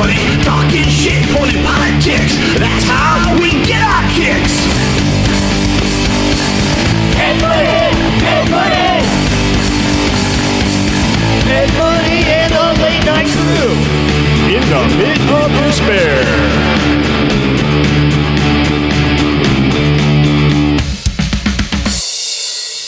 money, talking shit, quoting politics. That's how we get our kicks. Ed Money, Ed Money, Ed Money and the Late Night Crew. In the mid of despair.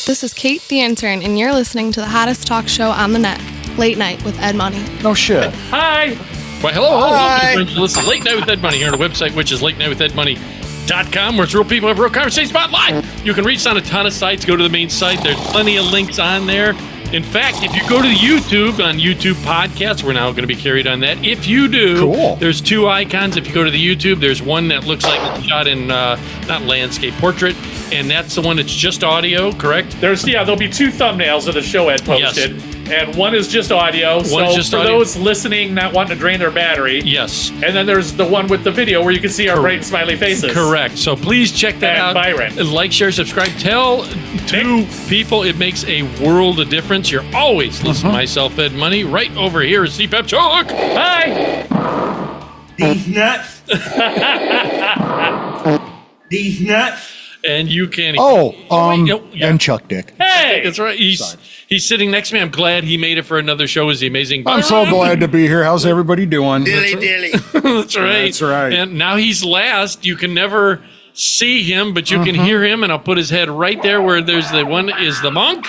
This is Kate the Intern, and you're listening to the hottest talk show on the net, Late Night with Ed Money. No shit. Hi. Well, hello. Welcome to listen to Late Night with Ed Money here on the website, which is latenightwithedmoney.com, where it's real people have real conversations about life. You can reach us on a ton of sites. Go to the main site. There's plenty of links on there. In fact, if you go to the YouTube, on YouTube Podcasts, we're now going to be carried on that. If you do, there's two icons. If you go to the YouTube, there's one that looks like it's shot in, not landscape, portrait, and that's the one that's just audio, correct? There'll be two thumbnails of the show Ed posted. Yes. And one is just audio. Those listening not wanting to drain their battery. Yes. And then there's the one with the video where you can see our bright smiley faces. Correct. So please check that out. Byron. Like, share, subscribe. Tell two people. It makes a world of difference. You're always listening to myself, Ed Money. Right over here is CPAP Chuck. Hi. These nuts. These nuts. And you can. And Chuck Dick. Hey. That's right. He's sitting next to me. I'm glad he made it for another show. Is the amazing. I'm so glad to be here. How's everybody doing? Dilly. That's right. That's right. And now he's last. You can never see him, but you can hear him. And I'll put his head right there where there's the one is the monk.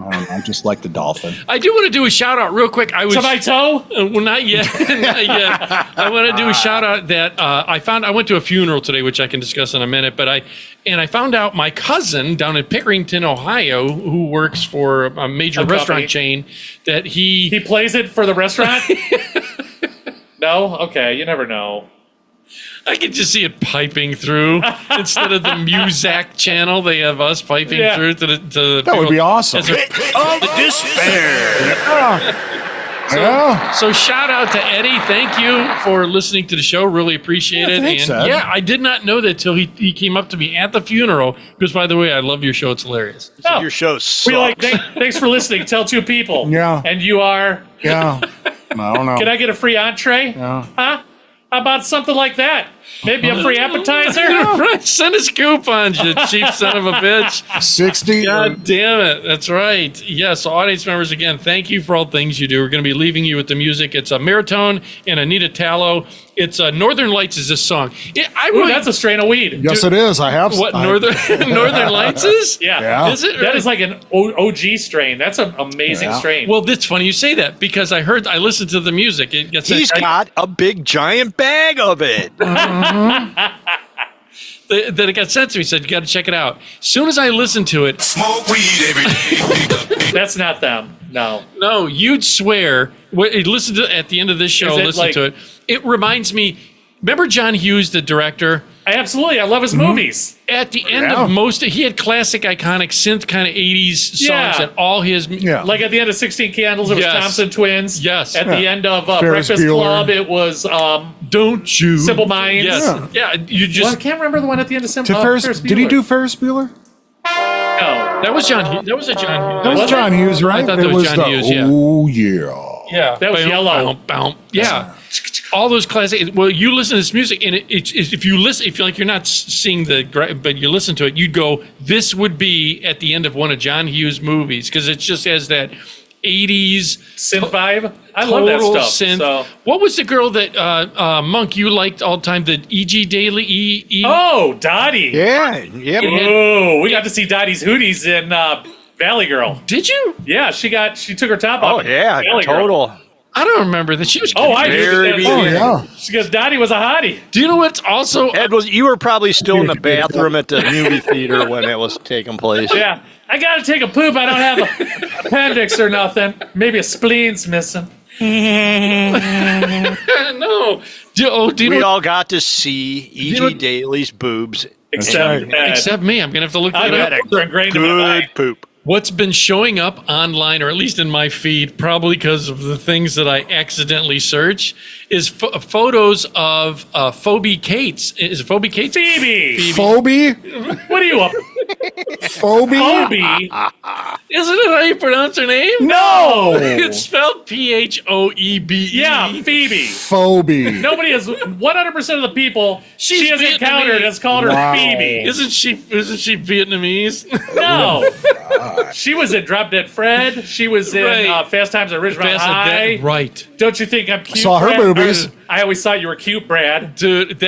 I just like the dolphin. I do want to do a shout out real quick. To my toe? Well, not yet. Not yet. I want to do a shout out that I went to a funeral today, which I can discuss in a minute. But I found out my cousin down in Pickerington, Ohio, who works for a major restaurant chain, that he plays it for the restaurant. No, okay, you never know. I can just see it piping through instead of the Muzak channel. They have us piping through to the. That would be awesome. Of despair. So shout out to Eddie. Thank you for listening to the show. Really appreciate it. Thanks, And Ed. I did not know that till he came up to me at the funeral. Because by the way, I love your show. It's hilarious. Oh, Your show sucks. thanks for listening. Tell two people. Yeah. And you are. Yeah. I don't know. Can I get a free entree? Yeah. Huh? How about something like that? Maybe a free appetizer? Send us coupons, you cheap son of a bitch. 60? God damn it. That's right. Yes, audience members, again, thank you for all things you do. We're going to be leaving you with the music. It's a Maritone and Anita Tallow. It's Northern Lights is this song. That's a strain of weed. Yes, it is. I have What, Northern Lights is? Yeah. Is it? That is like an OG strain. That's an amazing strain. Well, it's funny you say that because I listened to the music. He's got a big giant bag of it. that it got sent to me. Said you got to check it out. As soon as I listened to it, Smoke weed every day. That's not them. No, you'd swear. Listen to at the end of this show. Listen to it. It reminds me. Remember John Hughes, the director? Absolutely. I love his movies. At the end of he had classic, iconic synth kind of 80s songs and all his. Yeah. Like at the end of 16 Candles, it was Thompson Twins. Yes. At the end of Ferris Breakfast Bueller. Club, it was Don't You? Simple Minds. Yes. Yeah. You just. Well, I can't remember the one at the end of Simple Ferris Ferris Bueller. Did he do Ferris Bueller? No. That was John Hughes. That was a John Hughes. That was John Hughes, right? I thought that was John Hughes, yeah. Oh, yeah. Yeah. That was Yellow. Yeah. All those classic. Well, you listen to this music, and if you listen, if you're not seeing but you listen to it, you'd go, "This would be at the end of one of John Hughes' movies," because it just has that 80s synth vibe. I love that stuff. Synth. So. What was the girl that Monk you liked all the time? The E.G. Daily. Oh, Dottie. Yeah. Yep. Oh, we got to see Dottie's Hooties in Valley Girl. Did you? Yeah, she took her top off. Oh yeah, Valley total. Girl. I don't remember that. She was. Oh, I do. Oh, yeah. Because Dottie was a hottie. Do you know what's also? Ed, you were probably still in the bathroom at the movie theater when it was taking place. Yeah. I got to take a poop. I don't have an appendix or nothing. Maybe a spleen's missing. No. We all got to see E.G. Daly's boobs. Except me. I'm going to have to look that up. Good poop. What's been showing up online, or at least in my feed, probably because of the things that I accidentally search, is photos of Phoebe Cates. Is it Phoebe Cates? Phoebe. Phoebe? What are you up? Phoebe? Phoebe. Isn't it how you pronounce her name? No! It's spelled Phoebe. Yeah, Phoebe. Phoebe. Nobody has 100% of the people she has Vietnamese. encountered has called her Wow. Phoebe. Isn't she Vietnamese? No. She was in Drop Dead Fred. She was in Right. Fast Times at Ridgemont High. Right. Don't you think I'm cute? Saw her Brad? boobies. I always thought you were cute, Brad. Dude,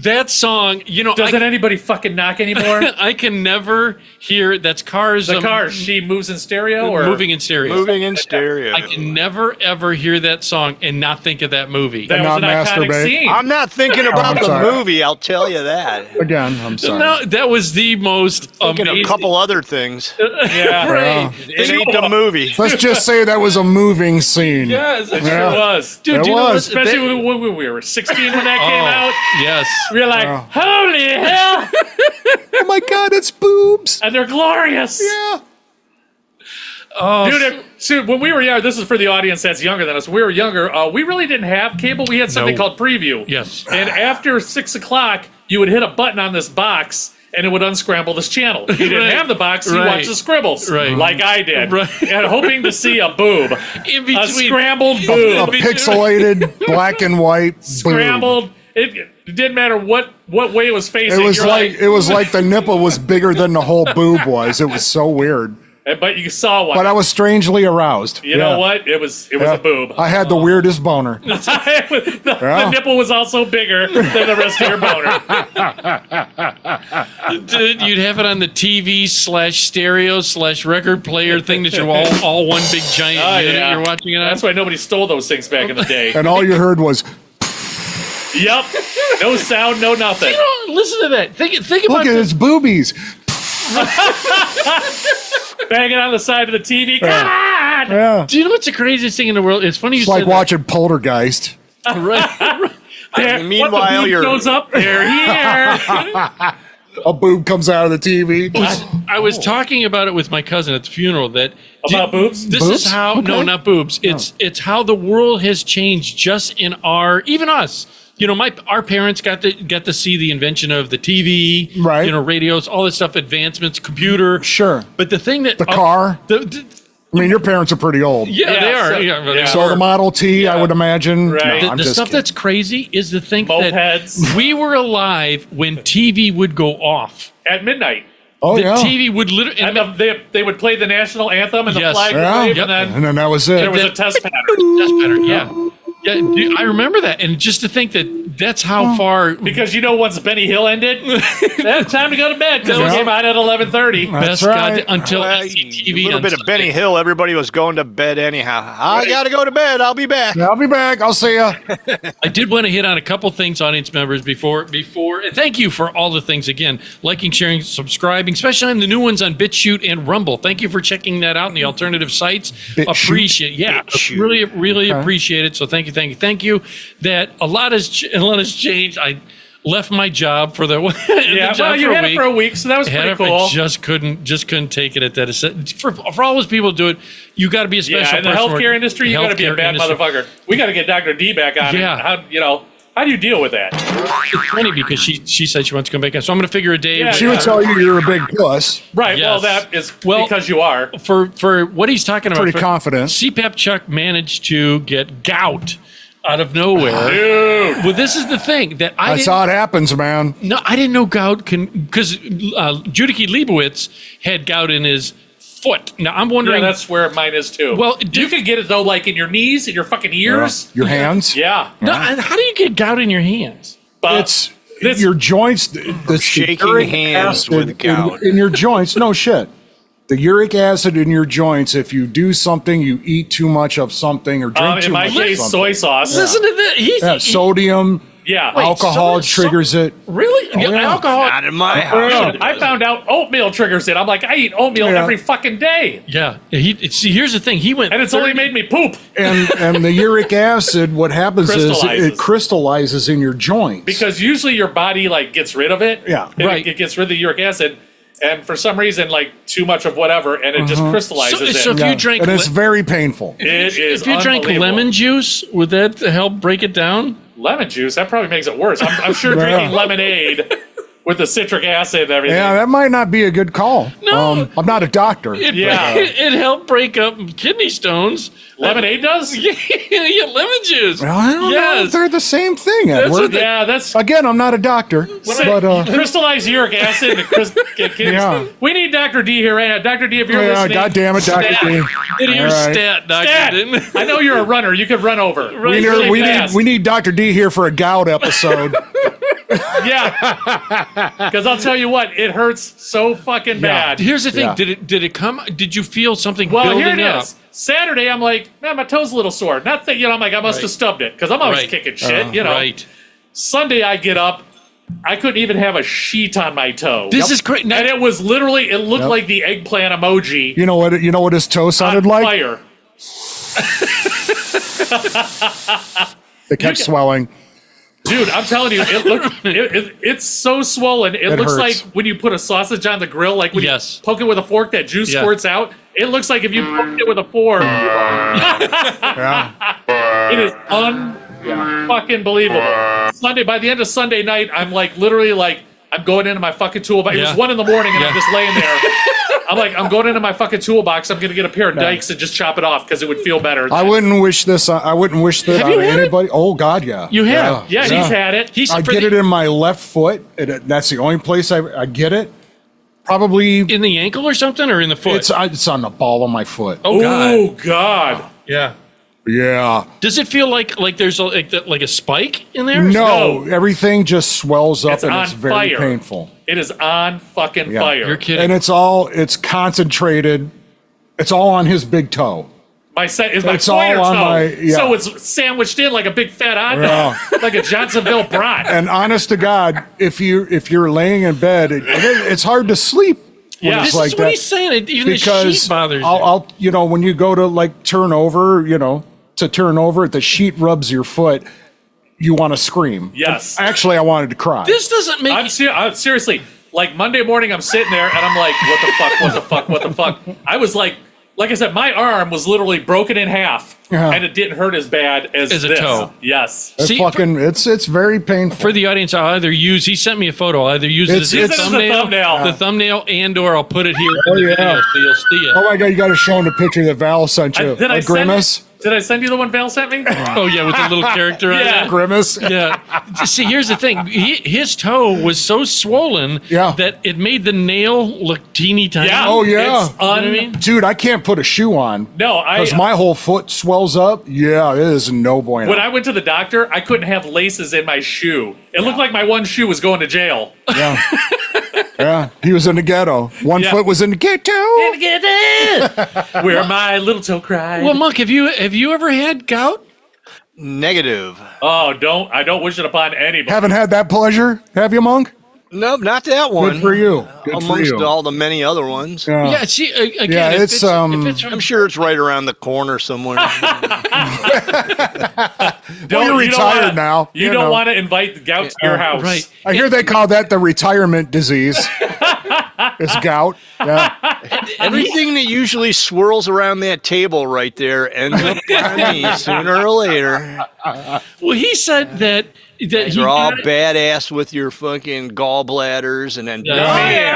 that song, Doesn't anybody fucking knock anymore? I can never hear that's Cars. The Cars. She moves in stereo or moving in stereo. Moving in stereo. I can never ever hear that song and not think of that movie. That was not an iconic masturbate. scene. I'm not thinking about I'm the sorry. movie, I'll tell you that. Again, I'm sorry. No, that was the most Thinking amazing. a couple other things. Yeah. Right. It ain't the movie. Let's just say that was a moving scene. Yes, It Yeah. was. dude. It Do you know was. what? Especially That- when we were 16 when that came out. Yes. We were like, holy hell! Oh my God, it's boobs. And they're glorious. Yeah. Oh, Dude, when we were younger, this is for the audience that's younger than us. When we were younger, we really didn't have cable. We had something No. called Preview. Yes. And after 6 o'clock, you would hit a button on this box and it would unscramble this channel. If you didn't Right. have the box, you Right. watched the scribbles. Right. Like I did. Right. And hoping to see a boob. in A between. scrambled A boob. pixelated black and white boob. Scrambled. It didn't matter what way it was facing. It was You're like the nipple was bigger than the whole boob was. It was so weird. but you saw one. But I was strangely aroused. You know what? It was a boob. I had the weirdest boner. The nipple was also bigger than the rest of your boner. Dude, you'd have it on the TV/stereo/record player thing that you're all one big giant Oh, unit yeah. you're watching it on. That's why nobody stole those things back in the day. And all you heard was, Yep. No sound, no nothing. Listen to that. Think look about at this. his boobies. Banging on the side of the TV. Come on! Yeah. Do you know what's the craziest thing in the world? It's funny you It's like said watching Poltergeist. that. Right. There, Meanwhile, what the you're- goes up. They're here. A boob comes out of the TV. I was talking about it with my cousin at the funeral that About boobs? This Boobs? is how no, Okay. not boobs. It's how the world has changed just in even us. You know, our parents got to see the invention of the TV, Right. You know, radios, all this stuff, advancements, computer. Sure. But the thing that The car. I mean, your parents are pretty old. yeah, they are. so- Yeah, yeah. So the Model T, I would imagine. Right. No, I'm the just stuff kidding. that's crazy is to think Mopeds. that we were alive when TV would go off. At midnight. Oh, The yeah. TV would literally. And they would play the national anthem and the Yes. flag would Yeah. wave, Yep. and then And that was it. there was a test pattern. That's better. Yeah. Yeah, dude, I remember that, and just to think that's how far Because once Benny Hill ended, that's time to go to bed because That was- it came out at 11:30. best right. until A TV little on bit of Sunday. Benny Hill. Everybody was going to bed anyhow. I gotta go to bed. I'll be back. I'll be back. I'll see ya. I did want to hit on a couple things, audience members, before, and thank you for all the things again, liking, sharing, subscribing, especially on the new ones on BitChute and Rumble. Thank you for checking that out in the alternative sites. BitChute? Appreciate, BitChute. really appreciate it. So thank you. That a lot has changed. I left my job for the Yeah, job well, you for had a it week. for a week, so that was Had pretty it, cool. I just couldn't take it at that. For all those people who do it, you got to be a special Yeah, in the person. healthcare industry, you got to be a Healthcare bad industry. motherfucker. We got to get Dr. D back on. Yeah. How do you deal with that? It's funny because she said she wants to come back, so I'm going to figure a day. Yeah, She would tell you you're a big puss. Right. Yes. Well, that is Well- because you are. For what he's talking about. Pretty confident. CPAP Chuck managed to get gout out of nowhere. Dude. Well, this is the thing that I I didn't, saw it happens, man. no, I didn't know gout can, because Judith Leibowitz had gout in his foot. Now I'm Yeah, wondering. that's where mine is too. Well, you could get it though, like in your knees, in your fucking ears. Your hands. Yeah. no, how do you get gout in your hands? But It's this- your joints. The Shaking uric hands acid with gout. in your joints. No shit. The uric acid in your joints. If you do something, you eat too much of something, or drink in too my much case, of soy something. sauce. Listen to that. Yeah, sodium, Yeah. alcohol so- triggers it. Really? yeah. Alcohol? Not in my house. I found out oatmeal triggers it. I'm like, I eat oatmeal Yeah. every fucking day, Yeah. See, here's the thing. He went. and it's only 30 made me poop And the uric acid, what happens is Crystallizes. it crystallizes in your joints. because usually your body like gets rid of it. Yeah. And Right. It gets rid of the uric acid, and for some reason, like too much of whatever, and it just crystallizes So- it. so if you drank and it's li- very painful. It is If you drank unbelievable. lemon juice, would that help break it down? lemon juice, that probably makes it worse. I'm sure Yeah. drinking lemonade with the citric acid and everything. Yeah, that might not be a good call. No. I'm not a doctor. Yeah. It helped break up kidney stones. Lemonade does? Yeah, lemon juice. Well, I don't know if Yes. they're the same thing, That's Edward. what they- Yeah, that's Again, I'm not a doctor, but crystallized uric acid. Yeah. We need Dr. D here right now. Dr. D, if you're yeah, listening. God damn it, Dr. Stat. D. Did your All right. stat, doctor? Dad, Didn't? I know you're a runner. You could run over. Right. Really We fast. need Dr. D here for a gout episode. Yeah. Because I'll tell you what, it hurts so fucking bad. Here's the thing. Yeah. Did it come? Did you feel something Well, building here it up? is. Saturday, I'm like, man, my toe's a little sore. Not that, I'm like, I must have stubbed it because I'm always Right. kicking shit, Right. Sunday, I get up. I couldn't even have a sheet on my toe. This is great. Now, And it was literally, it looked like the eggplant emoji You know what his toe on sounded like? fire. It kept swelling. Dude, I'm telling you, it's so swollen. It looks hurts. like when you put a sausage on the grill, like when Yes. you poke it with a fork, that juice Yeah. squirts out. It looks like if you poked it with a fork. Yeah. It is unfucking believable. Sunday, by the end of Sunday night, I'm like literally like I'm going into my fucking toolbox. It Yeah. was 1 a.m. and Yeah. I'm just laying there. I'm like, I'm going into my fucking toolbox. I'm gonna get a pair of dikes and just chop it off because it would feel better. I wouldn't wish this. I wouldn't wish that Have on you had it? anybody. Oh God, yeah. You have? yeah, he's had it. He's I for get the- it in my left foot. That's the only place I get it. Probably in the ankle or something, or in the foot. it's on the ball of my foot. oh God. Oh God. Yeah. Yeah. Does it feel like there's like a spike in there? No, everything just swells up It's and on it's very fire. painful. It is on fucking Yeah. fire. You're kidding. And it's concentrated. It's all on his big toe. My set is my It's all pointer on toe. my- yeah. So it's sandwiched in like a big fat hot dog, like a Johnsonville brat. And honest to God, if you're laying in bed, it's hard to sleep. When Yeah. it's This like is what that. he's saying. Even the Because sheet bothers I'll when you go to like turn over, to turn over, the sheet rubs your foot. You want to scream. Yes. Actually, I wanted to cry. This doesn't make. I'm seriously, like Monday morning, I'm sitting there and I'm like, what the fuck, what the fuck, what the fuck? I was like I said, my arm was literally broken in half Yeah. and it didn't hurt as bad as As a this. toe. Yes. It's See, fucking. It's very painful. For the audience, I'll either use. He sent me a photo. I'll either use it as It's- the it's- thumbnail, the thumbnail, and/or I'll put it here. Oh, in the yeah. video so you'll see it. Oh my God! You got to show him the picture that Val sent you. Did I A send grimace. it? Did I send you the one Val sent me? Oh yeah, with a little character on Yeah. it. Grimace. Yeah. See, here's the thing. His toe was so swollen Yeah. that it made the nail look teeny tiny. Yeah. Oh, yeah. It's You know what I mean? Dude, I can't put a shoe on. No, Because my whole foot swells up. Yeah, it is no bueno. when I went to the doctor, I couldn't have laces in my shoe. It looked like my one shoe was going to jail. Yeah. Yeah. He was in the ghetto. One Yeah. foot was in the ghetto. Where my little toe cried. Well, Monk, have you ever had gout? Negative. Oh, I don't wish it upon anybody. Haven't had that pleasure, have you, Monk? Nope, not that one. Good for you. Good for Amongst you. all the many other ones. Yeah. See, again, Yeah, if it's, if um, it's from I'm sure it's right around the corner somewhere. Well, you're you don't retired wanna- now. You don't want to invite the gout to your house. right. I hear they call that the retirement disease. It's gout. Yeah. Everything that usually swirls around that table right there ends up on me sooner or later. Well, he said that he You're all got it- badass with your fucking gallbladders, and then Yeah.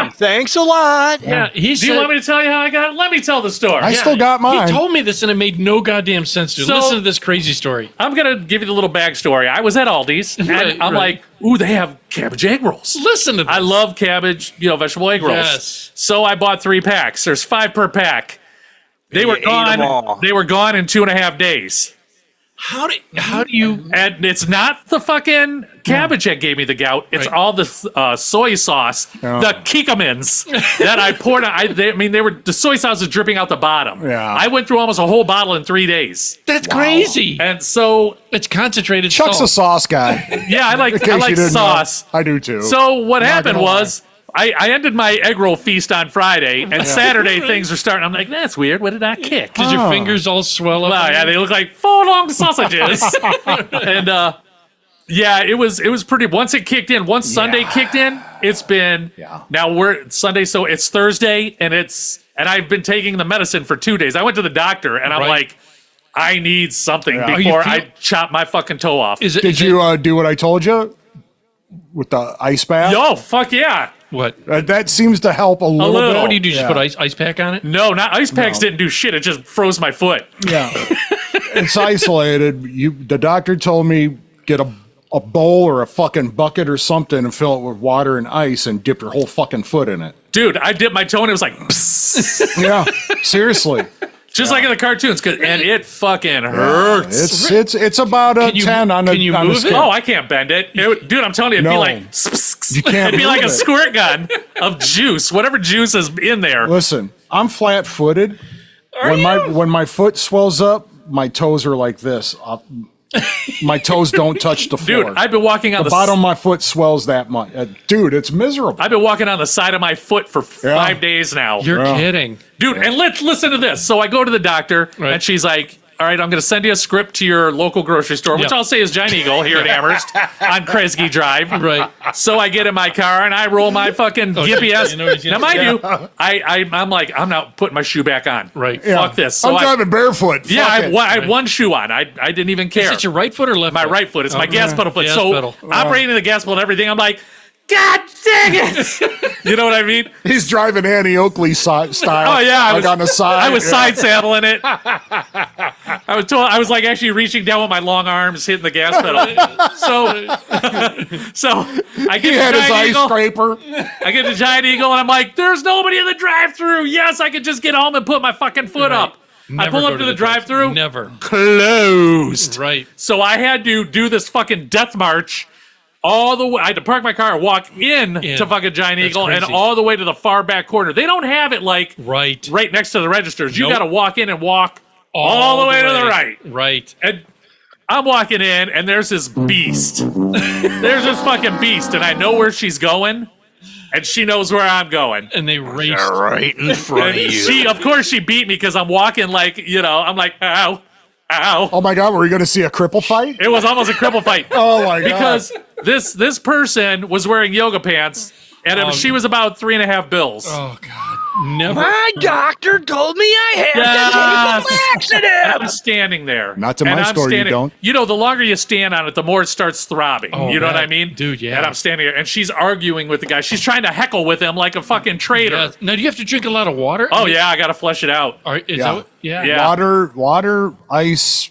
bam, thanks a lot. Yeah, he Do said. you want me to tell you how I got it? Let me tell the story. I still got mine. He told me this and it made no goddamn sense to me. So- Listen to this crazy story. I'm going to give you the little backstory. I was at Aldi's, and Right, I'm right. like, ooh, they have cabbage egg rolls. Listen to this. I love cabbage, vegetable egg rolls. Yes. So I bought 3 packs. There's 5 per pack. They were you ate 'em all. gone. They were gone in 2.5 days. How do you? And it's not the fucking cabbage that gave me the gout. It's Right. all the soy sauce, the Kikkomans that I poured on. The soy sauce was dripping out the bottom. Yeah. I went through almost a whole bottle in 3 days. That's crazy. And so, It's concentrated Chuck's a salt. sauce guy. yeah, I like In case you didn't sauce. know. I do too. So what Not happened gonna lie. was I ended my egg roll feast on Friday, and Saturday things are starting. I'm like, that's weird. What did I kick? Did your fingers all swell up? Well, yeah, they look like 4 long sausages. And yeah, it was pretty. Once it kicked in, once Sunday kicked in, it's been. Yeah. Now we're Sunday, so it's Thursday, and I've been taking the medicine for 2 days. I went to the doctor, and I'm Right. like, I need something Are you before feel- I chop my fucking toe off. Is it? Did is you do what I told you? with the ice bath. Yo, fuck yeah. What? That seems to help a little little. bit. What do you do? Just Yeah. put ice pack on it? No, not ice packs didn't do shit. It just froze my foot. Yeah, it's isolated. The doctor told me get a bowl or a fucking bucket or something and fill it with water and ice and dip your whole fucking foot in it. Dude, I dipped my toe and it was like, psst, Yeah, seriously. just like in the cartoons, and it fucking hurts. It's about a Can you- 10 on can you the move it? scale. Oh, I can't bend it. Dude, I'm telling you, it'd be No. like, You can't it'd be like a move it. squirt gun of juice, whatever juice is in there. Listen, I'm flat-footed. When my foot swells up, my toes are like this. My toes don't touch the floor. Dude, I've been walking on the bottom of my foot swells that much. Dude, it's miserable. I've been walking on the side of my foot for 5 days now. You're kidding. Dude, and let's listen to this. So I go to the doctor, Right. and she's like, all right, I'm going to send you a script to your local grocery store, which Yeah. I'll say is Giant Eagle here in Amherst on Kresge Drive. Right. So I get in my car and I roll my fucking GPS. you know what he's Now, mind you, I'm like, I'm not putting my shoe back on. Right. Fuck this. So I'm driving barefoot. yeah, Fuck it. I had one shoe on. I didn't even care. Is it your right foot or left My foot? right foot. It's my gas pedal foot. Gas So pedal. operating the gas pedal and everything, I'm like, God dang it! You know what I mean? He's driving Annie Oakley style. Oh yeah, like on the side. I was Yeah. side saddling it. I was like actually reaching down with my long arms, hitting the gas pedal. So I He get had the his Giant ice Eagle. scraper. I get the Giant Eagle, and I'm like, "There's nobody in the drive-through. Yes, I could just get home and put my fucking foot up." I Never pull go up to the drive-through. Never. Closed. Right. So I had to do this fucking death march all the way. I had to park my car and walk in to fucking Giant That's Eagle and crazy. all the way to the far back corner. They don't have it like Right. right next to the registers. You Nope. got to walk in and walk all the way to the right. Right. And I'm walking in, and there's this beast. There's this fucking beast, and I know where she's going, and she knows where I'm going. And they raced. Right in front of And you. of course, she beat me because I'm walking like, I'm like, ow, ow. Oh my God, were we going to see a cripple fight? It was almost a cripple fight. Oh my God. Because this person was wearing yoga pants, and she was about $3.50 bills. Oh God. Never. My doctor told me I had to take an accident. I'm standing there. Not to and my I'm store, you standing- don't. You know, the longer you stand on it, the more it starts throbbing. Oh, you know what man. I mean? Dude, yeah. And I'm standing there, and she's arguing with the guy. She's trying to heckle with him like a fucking traitor. Yeah. Now, do you have to drink a lot of water? Oh, yeah, I got to flush it out. Are, is Yeah. that what, yeah. Yeah. Water, ice.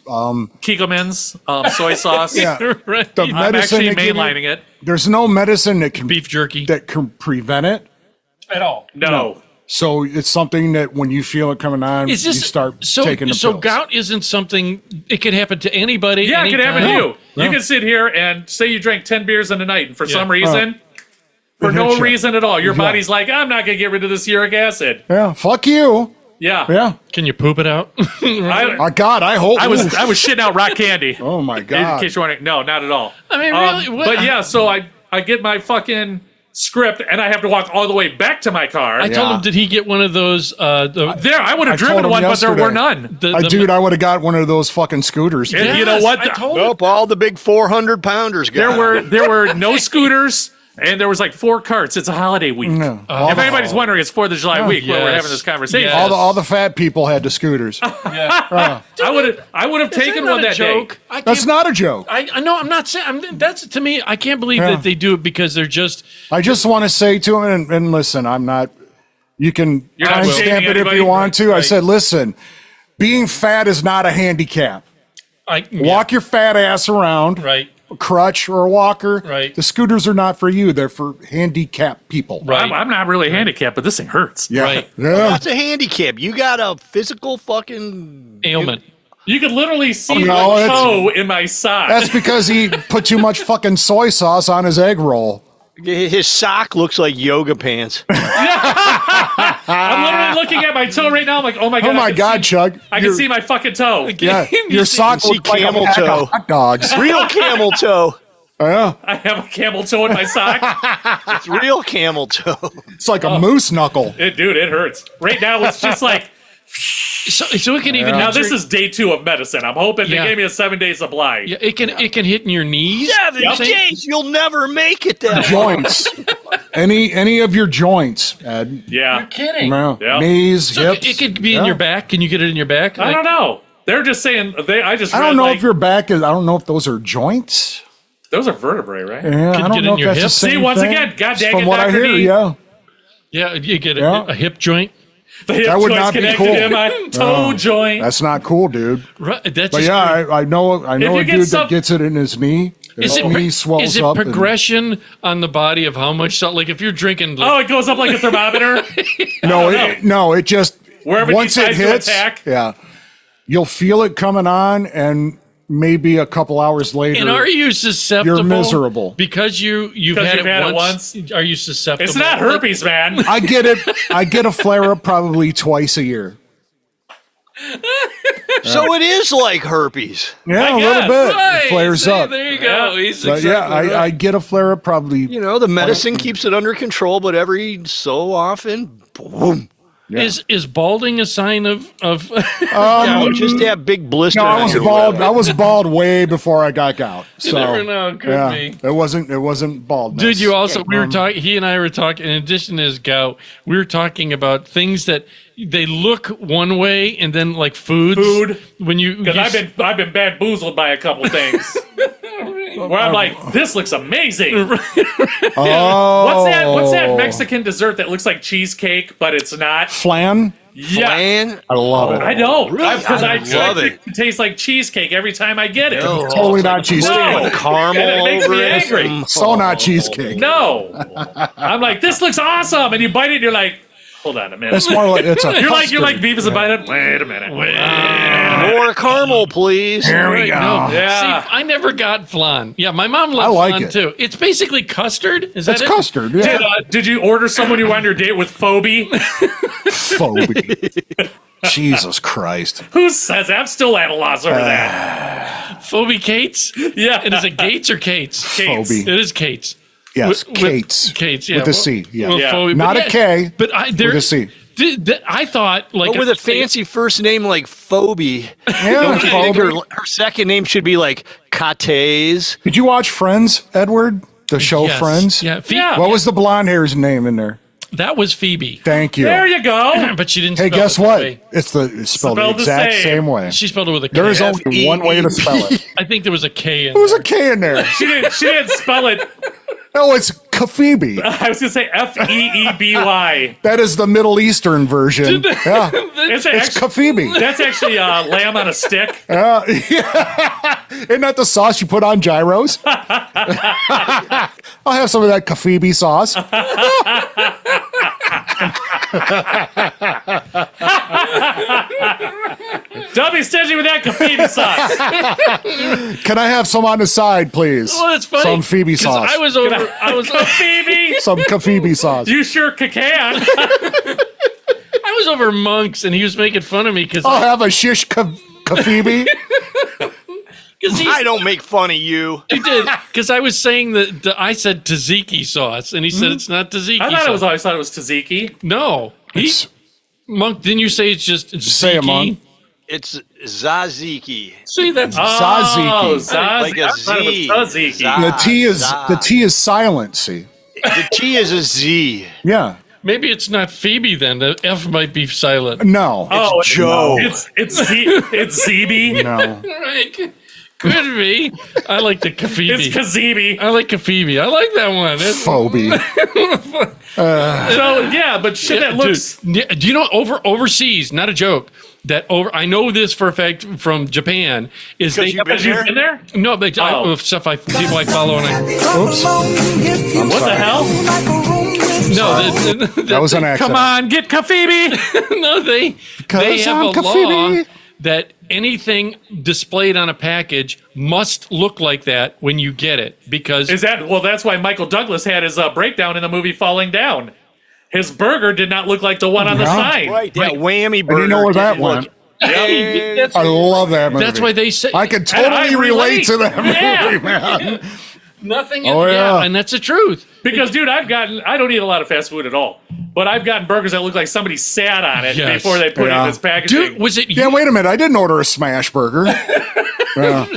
Kiegelman's, soy sauce. Yeah. Right. The I'm medicine actually they give you- mainlining it. There's no medicine that can Beef jerky. prevent it. At all. No. So it's something that when you feel it coming on, Is you this start taking the so pills. gout isn't something it can happen to anybody. Yeah, it can happen to anytime. you. Yeah. You can sit here and say you drank 10 beers in a night, and for some reason, for It no hits you. reason at all, your body's like, I'm not going to get rid of this uric acid. Yeah, fuck you. Yeah. Yeah. Can you poop it out? I God, I hope. was shitting out rock candy. Oh my In God. case you're wondering. No, not at all. I mean, really? What- But yeah, so I get my fucking script, and I have to walk all the way back to my car. I told him, did he get one of those? There, I would have I told driven him one, but there were yesterday. none. Dude, I would have got one of those fucking scooters. And you know what? I told him. Nope, all the big 400-pounders got There were no scooters, and there was like 4 carts. It's a holiday week. If anybody's wondering, it's 4th of July week where we're yes. having this conversation. Yes. All the fat people had the scooters. I would have taken one that day. I That's can't- not a joke. I know. I'm not saying. That's to me. I can't believe Yeah. that they do it because they're just. I just want to say to him, and listen, I'm not. You can You're not timestamp shaming it if anybody? you want to. I Right. said, listen, being fat is not a handicap. Walk your fat ass around, Right. a crutch or a walker. Right. The scooters are not for you. They're for handicapped people. Right. I'm not really handicapped, but this thing hurts. Yeah. Right. Yeah. That's a handicap. You got a physical fucking Ailment. You could literally see no, my it's- toe in my sock. That's because he put too much fucking soy sauce on his egg roll. His sock looks like yoga pants. I'm literally looking at my toe right now. I'm like, oh my god! Oh my I can God, see- Chuck. I can see my fucking toe. Yeah, your sock see looks like a camel pack of toe. hot dogs. Real camel toe. Yeah, I have a camel toe in my sock. It's real camel toe. it's like a moose knuckle. Dude, it hurts. Right now, it's just like. So it can even. Now hit this your- is day 2 of medicine. I'm hoping Yeah. they gave me a 7-day supply. Yeah, it can hit in your knees. 7 days, you'll never make it that long. Joints. Any of your joints, Ed. Yeah. Kidding. No. Yeah. Knees, So hips. it could be in Yeah. your back. Can you get it in your back? I don't know. They're just saying I just. I read, don't know like, if your back is. I don't know if those are joints. Those are vertebrae, right? Yeah, I get don't in know if your that's the hip. same See, once thing. again, God dang From it, what I Dr. hear, D. yeah. Yeah, you get Yeah. a hip joint. The hip That would joint's not be connected cool. to my toe joint. That's not cool, dude. Right, that's But just yeah, I know you a get dude some- that gets it in his knee. His knee swells is it up. and- progression on the body of how much salt? Like if you're drinking, Oh, it goes up like a thermometer. No, it just Wherever it once it decides to hits, attack. yeah, you'll feel it coming on, and maybe a couple hours later, and are you susceptible? You're miserable. because you've Because had you've it had it once. Are you susceptible? It's not herpes, man. I get it. I get a flare up probably twice a year. So it is like herpes. Yeah, I a little guess. bit. Right, It flares see, up. There you go. He's But exactly yeah, I right. get a flare up probably. You know, the medicine keeps it under control, but every so often, boom. Is balding a sign of Just that big blister. No, I on was your bald. lip. I was bald way before I got gout. So never know, it could yeah, be. it wasn't baldness. Dude, you also we were talking. He and I were talking. In addition to his gout, we were talking about things that they look one way, and then like foods. Food. When you Because I've been bamboozled by a couple things. Where I'm like, this looks amazing. Oh, What's that Mexican dessert that looks like cheesecake, but it's not? flan? Yeah. Man, I love it. I know. Really? Because I I love it. It tastes like cheesecake every time I get it. No. Totally not cheesecake. No. caramel It makes over me it. angry. So not cheesecake. No. I'm like, this looks awesome. And you bite it and you're like, hold on a minute. It's more like it's a. You're like custard. Beavis and Butthead. Wait a minute. More caramel, please. There we Right, go. no. Yeah. See, I never got flan. Yeah, my mom loved I like flan it. too. It's basically custard. Is that It's it? custard. Yeah. Did you order someone you went on your date with Phoebe? Phobia. Jesus Christ. Who says that? I'm still at a loss over that. Phoebe Cates? Yeah. And is it Gates or Cates? Kate's. Phobia. It is Cates. Yes, With- Kate's. Cates, yeah. With a C. Yeah. Well, Yeah. Phoebe- Not but a K. But there, With a C. I thought like But with a fancy first name like Phoebe, Yeah, I think Phoebe. her second name should be like Kates. Did you watch Friends, Edward? The show Yes. Friends? Yeah, Yeah. What was the blonde hair's name in there? that was Phoebe. Thank you. There you go. But she didn't Hey, spell guess it that what? way. It's spelled the Spelled the exact same. same way. She spelled it with a K. There is only one way to spell it. I think there was a K in There was there. a K in there. She didn't spell it. No, it's Kafibi. I was gonna say Feeby. That is the Middle Eastern version. Yeah, It's it's actually, Kafibi. that's actually lamb on a stick. Yeah. Isn't that the sauce you put on gyros? I'll have some of that Kafibi sauce. Don't be stingy with that Kafibi sauce. Can I have some on the side, please? Well, that's funny. Some Phoebe 'cause sauce. I was over. I was. Kafibi. Some Kafibi sauce. You sure can. I was over Monk's, and he was making fun of me because I'll have a shish Kafibi. I don't make fun of you. he did because I was saying that I said tzatziki sauce, and he said it's not tzatziki. I thought sauce. it was always thought it was tzatziki. No, It's- Monk. Didn't you say it's just Say it, tzatziki? Monk. It's Zaziki. See, that's Oh, Tzatziki. Like a I thought it was Z. tzatziki. The T is silent. See. The T is a Z. Yeah. maybe it's not Phoebe then. The F might be silent. No. Oh, Joe. It's Zeeby. No. Right. Could be. I like the Kafibi. It's Kazibi. I like Kafibi. I like that one. That's, Phobia. So yeah, but shit that looks. Dude, yeah, do you know overseas? Not a joke. That over. I know this for a fact from Japan. Is they you've been Have you been there? no, but Oh. stuff people I follow and I Oops. What the hell? no. That was an accident. Come on, get Kafibi. No, they Because have I'm a law Kafibi. that anything displayed on a package must look like that when you get it because Is that well? That's why Michael Douglas had his breakdown in the movie Falling Down. His burger did not look like the one on the Yeah. sign. Right, that whammy I burger. didn't know where that didn't look- went. that's, I love that movie. that's why they say I can And totally I relate to that Yeah. movie, man. nothing. Oh, yeah. And that's the truth. Because, dude, I don't eat a lot of fast food at all. But I've gotten burgers that look like somebody sat on it Yes. before they put it Yeah. in this packaging. Dude, was it Yeah, you? wait a minute. I didn't order a smash burger. Yeah.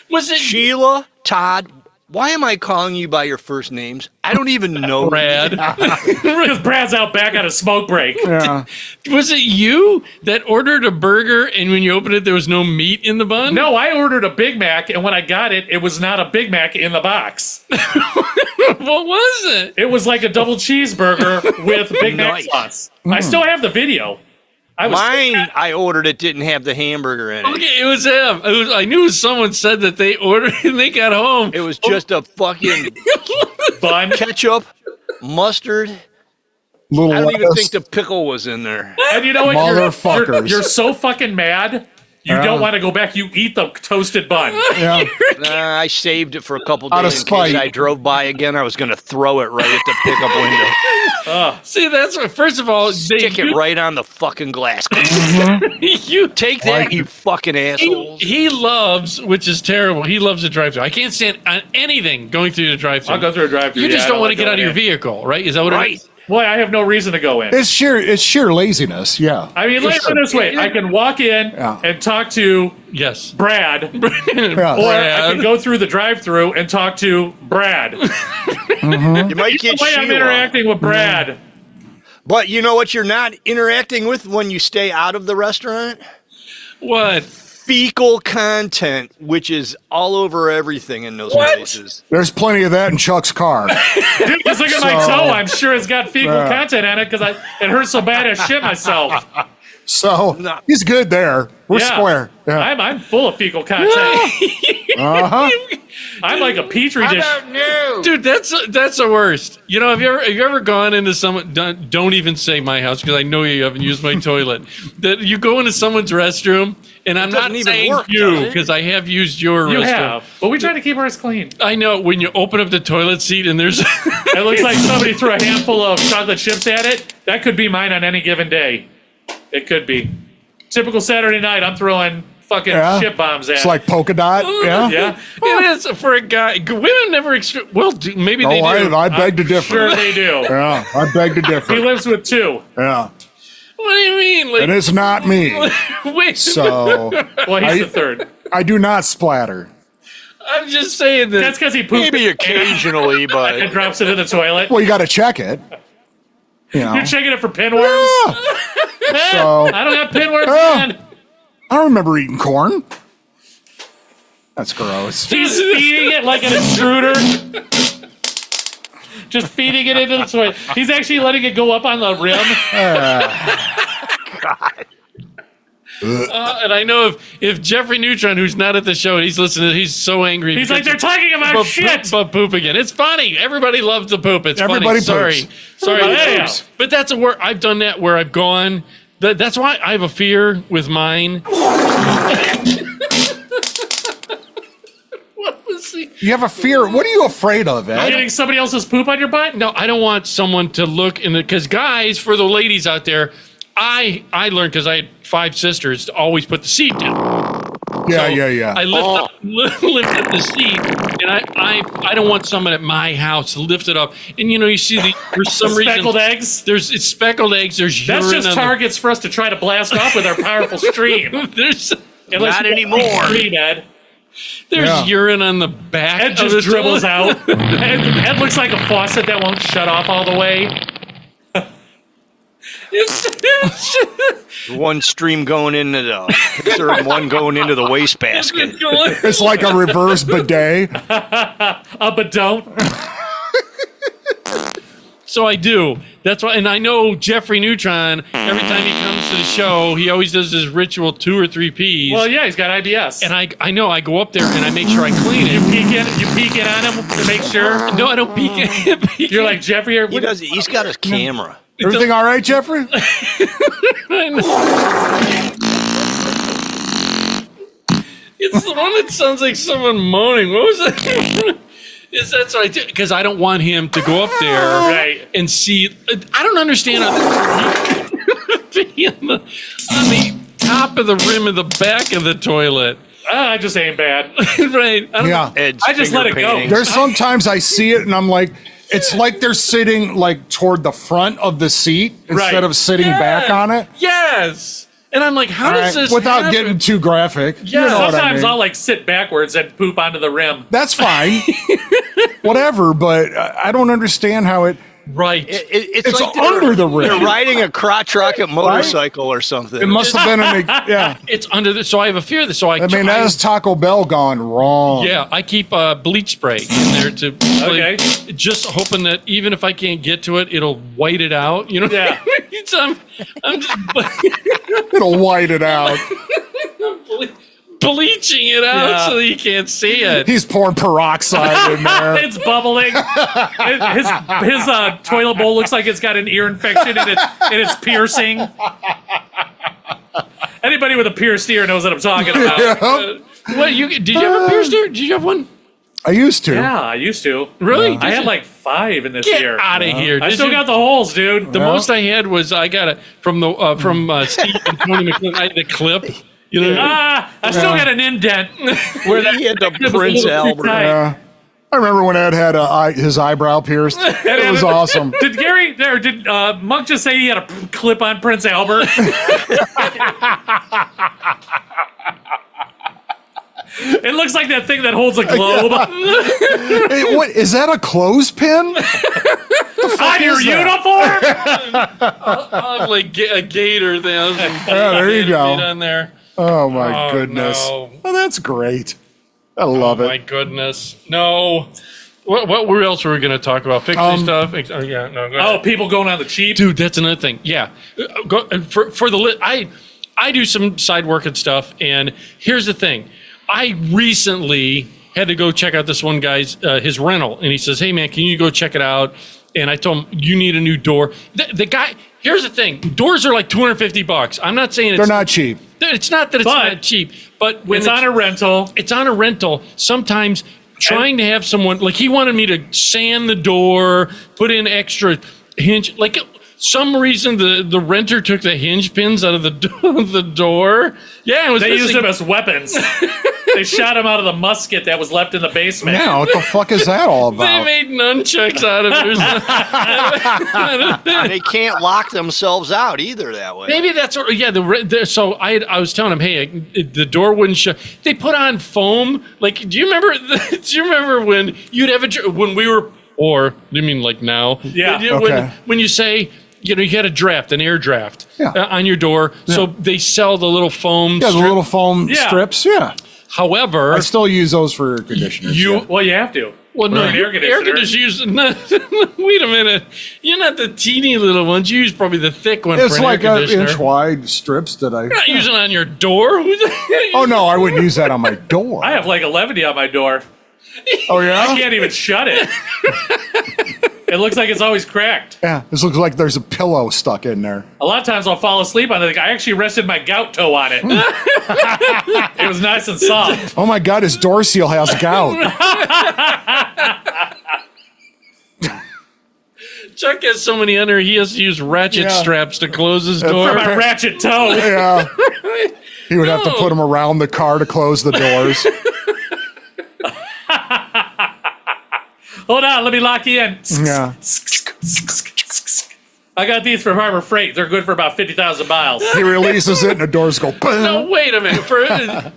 Was it Sheila, Todd, Why am I calling you by your first names? I don't even know. Brad. Because Brad's out back on a smoke break. Yeah. Was it you that ordered a burger and when you opened it, there was no meat in the bun? No, I ordered a Big Mac, and when I got it, it was not a Big Mac in the box. What was it? It was like a double cheeseburger with Big Mac Nice. sauce. I still have the video. Mine, I ordered it, didn't have the hamburger in it. Okay, it was him. I knew someone said that they ordered and they got home. It was just a fucking bun. ketchup, mustard. Little I don't even lettuce. think the pickle was in there. And you know what? Motherfuckers. You're so fucking mad. You don't want to go back. You eat the toasted bun. Yeah. Nah, I saved it for a couple Out of days in spite. case I drove by again. I was going to throw it right at the pickup window. See, that's what, first of all, Stick it right on the fucking glass. You Take that, you fucking assholes. He loves, which is terrible. He loves the drive-thru. I can't stand anything going through the drive-thru. I'll go through a drive-thru. You just Yeah, I don't want to like get out of going your in. vehicle, right? Is that what it Right. is? Well, I have no reason to go in. It's sheer laziness. Yeah. I mean, let's put it this way. I can walk in Yeah. and talk to Yes. Brad, Yeah. or I can go through the drive-thru and talk to Brad. You might get The way I'm Sheila. interacting with Brad. But you know what you're not interacting with when you stay out of the restaurant? What? Fecal content, which is all over everything in those places. There's plenty of that in Chuck's car. Dude, just look at my toe. I'm sure it's got fecal content on it because it hurts so bad I shit myself. So No. he's good there. We're Yeah. square. Yeah. I'm full of fecal content. Uh-huh. I'm like a petri dish. Dude, that's the worst. You know, have you ever gone into someone? Don't even say my house because I know you haven't used my toilet. That you go into someone's restroom, and I'm not doesn't even saying work, you does it? because I have used your You restroom. have, but we try to keep ours clean. I know when you open up the toilet seat and there's It looks like somebody threw a handful of chocolate chips at it. That could be mine on any given day. It could be. Typical Saturday night, I'm throwing fucking Yeah. chip bombs at It's it. like polka dot. Yeah. Yeah. it is for a guy. Women never maybe they Oh, do. I beg to differ. Sure they do. Yeah, I beg to He differ. lives with two. Yeah. What do you mean? Like, And it's not me. wait, So Well, he's the third. I do not splatter. I'm just saying that. That's because he poops Maybe occasionally, and but drops it in the toilet. Well, you got to check it. You know. You're checking it for pinworms? Yeah. So- I don't have pinworms, Oh. man. I don't remember eating corn. That's gross. He's feeding it like an intruder. Just feeding it into the toilet. He's actually letting it go up on the rim. And I know if Jeffrey Neutron, who's not at the show, and he's listening, he's so angry. He's like, they're talking about but shit. But poop again. It's funny. Everybody loves the poop. It's Everybody funny. poops. Sorry. Everybody Yeah. poops. But that's a word I've done that where I've gone. That's why I have a fear with mine. What was he? You have a fear. What are you afraid of, Ed? Getting somebody else's poop on your butt? No, I don't want someone to look in the because guys, for the ladies out there, I learned because I had 5 sisters to always put the seat down. Yeah, So yeah. I lift up the seat, and I don't want someone at my house to lift it up. And you know, you see for some reason Speckled eggs? It's speckled eggs. There's That's urine just on targets for us to try to blast off with our powerful stream. There's Unless Not you got anymore. Stream, Ed. Yeah. urine on the back. Ed of just the dribbles toilet. out. Ed looks like a faucet that won't shut off all the way. one stream going into the pisser and one going into the wastebasket. It's like a reverse bidet. But don't. So I do. That's why, and I know Jeffrey Neutron. Every time he comes to the show, he always does his ritual 2 or 3 P's. Well, yeah, he's got IBS. And I know I go up there and I make sure I clean you it. peek in on him to make sure. No, I don't peek. You're like Jeffrey. Or, He does. He's got his camera. Everything all right, Jeffrey? It's the one that sounds like someone moaning. What was that? That's what I did because I don't want him to go up there Right. and see. I don't understand be on the top of the rim of the back of the toilet. I just ain't bad. Right? I don't Yeah. Ed's I just let it finger go. painting. There's sometimes I see it and I'm like, it's like they're sitting like toward the front of the seat instead Right. of sitting back on it. Yes. And I'm like, how does this without happen? getting too graphic? Yeah, you know what I Sometimes mean. I'll like sit backwards and poop onto the rim. That's fine. Whatever, but I don't understand how it. Right. It's like under the rim. They're riding a crotch rocket motorcycle or something. It must have been yeah. It's under the. So I have a fear of this. So I mean, that's Taco Bell gone wrong. Yeah, I keep bleach spray in there to Okay. just hoping that even if I can't get to it, it'll white it out. You know? Yeah. So I'm just It'll white it out. bleaching it out Yeah. so that you can't see it. He's pouring peroxide in there. It's bubbling. His toilet bowl looks like it's got an ear infection and it's piercing. Anybody with a pierced ear knows what I'm talking about. Yeah. What did you have a pierced ear? Did you have one? I used to. Yeah, I used to. Really? I had like 5 in this Get year. out of here! I Did still you? got the holes, dude. The most I had was I got it from Steve and Tony McClellan. I had a clip. You know. I still got an indent. Where he had the Prince Albert. Yeah. I remember when Ed had his eyebrow pierced. It was awesome. Did Monk just say he had a clip on Prince Albert? It looks like that thing that holds a globe Hey, what is that? A clothespin? on your is that? uniform. Like a gator thing. Yeah, there you go. On there. Oh my Oh, goodness. no. Oh, that's great. I love My it. goodness. No. What else were we going to talk about? Fixing stuff? Oh, yeah. No. Go ahead. Oh, people going on the cheap. Dude, that's another thing. Yeah. For the I do some side work and stuff, and here's the thing. I recently had to go check out this one guy's his rental, and he says, "Hey man, can you go check it out?" And I told him, "You need a new door." The guy. Here's the thing. Doors are like $250. I'm not saying They're not cheap. It's not that it's But not cheap, but when It's on a rental. it's on a rental, sometimes trying to have someone like he wanted me to sand the door, put in extra hinge, like some reason the renter took the hinge pins out of the door. Yeah, it was They used missing- them as weapons. They shot him out of the musket that was left in the basement. Now, what the fuck is that all They about? made nunchucks out of it. They can't lock themselves out either that way. Maybe that's what, yeah. So I was telling him, hey, the door wouldn't shut. They put on foam. Like, do you remember? Do you remember when you'd have when we were, or you mean like now? Yeah. Okay. When you say, you had a draft, an air draft Yeah. on your door. So they sell the little foam. Yeah, the strip. little foam Yeah. strips. Yeah. However, I still use those for air conditioners. yeah. Well, you have to. well, no, Right. your air conditioners. Wait a minute, you're not the teeny little ones. You use probably the thick one. It's for an like air an conditioner. inch wide strips that I. You're not using it on your door. Oh no, I wouldn't use that on my door. I have like 11 on my door. Oh I yeah. can't even shut it. It looks like it's always cracked. Yeah. This looks like there's a pillow stuck in there. A lot of times I'll fall asleep on it. I actually rested my gout toe on it. It was nice and soft. Oh my God, his door seal has gout. Chuck has so many under. He has to use ratchet Yeah. straps to close his For door. my ratchet toe. Yeah. He would have to put them around the car to close the doors. Hold on, let me lock you in. Yeah. I got these from Harbor Freight. They're good for about 50,000 miles. He releases it and the doors go. No, wait a minute. For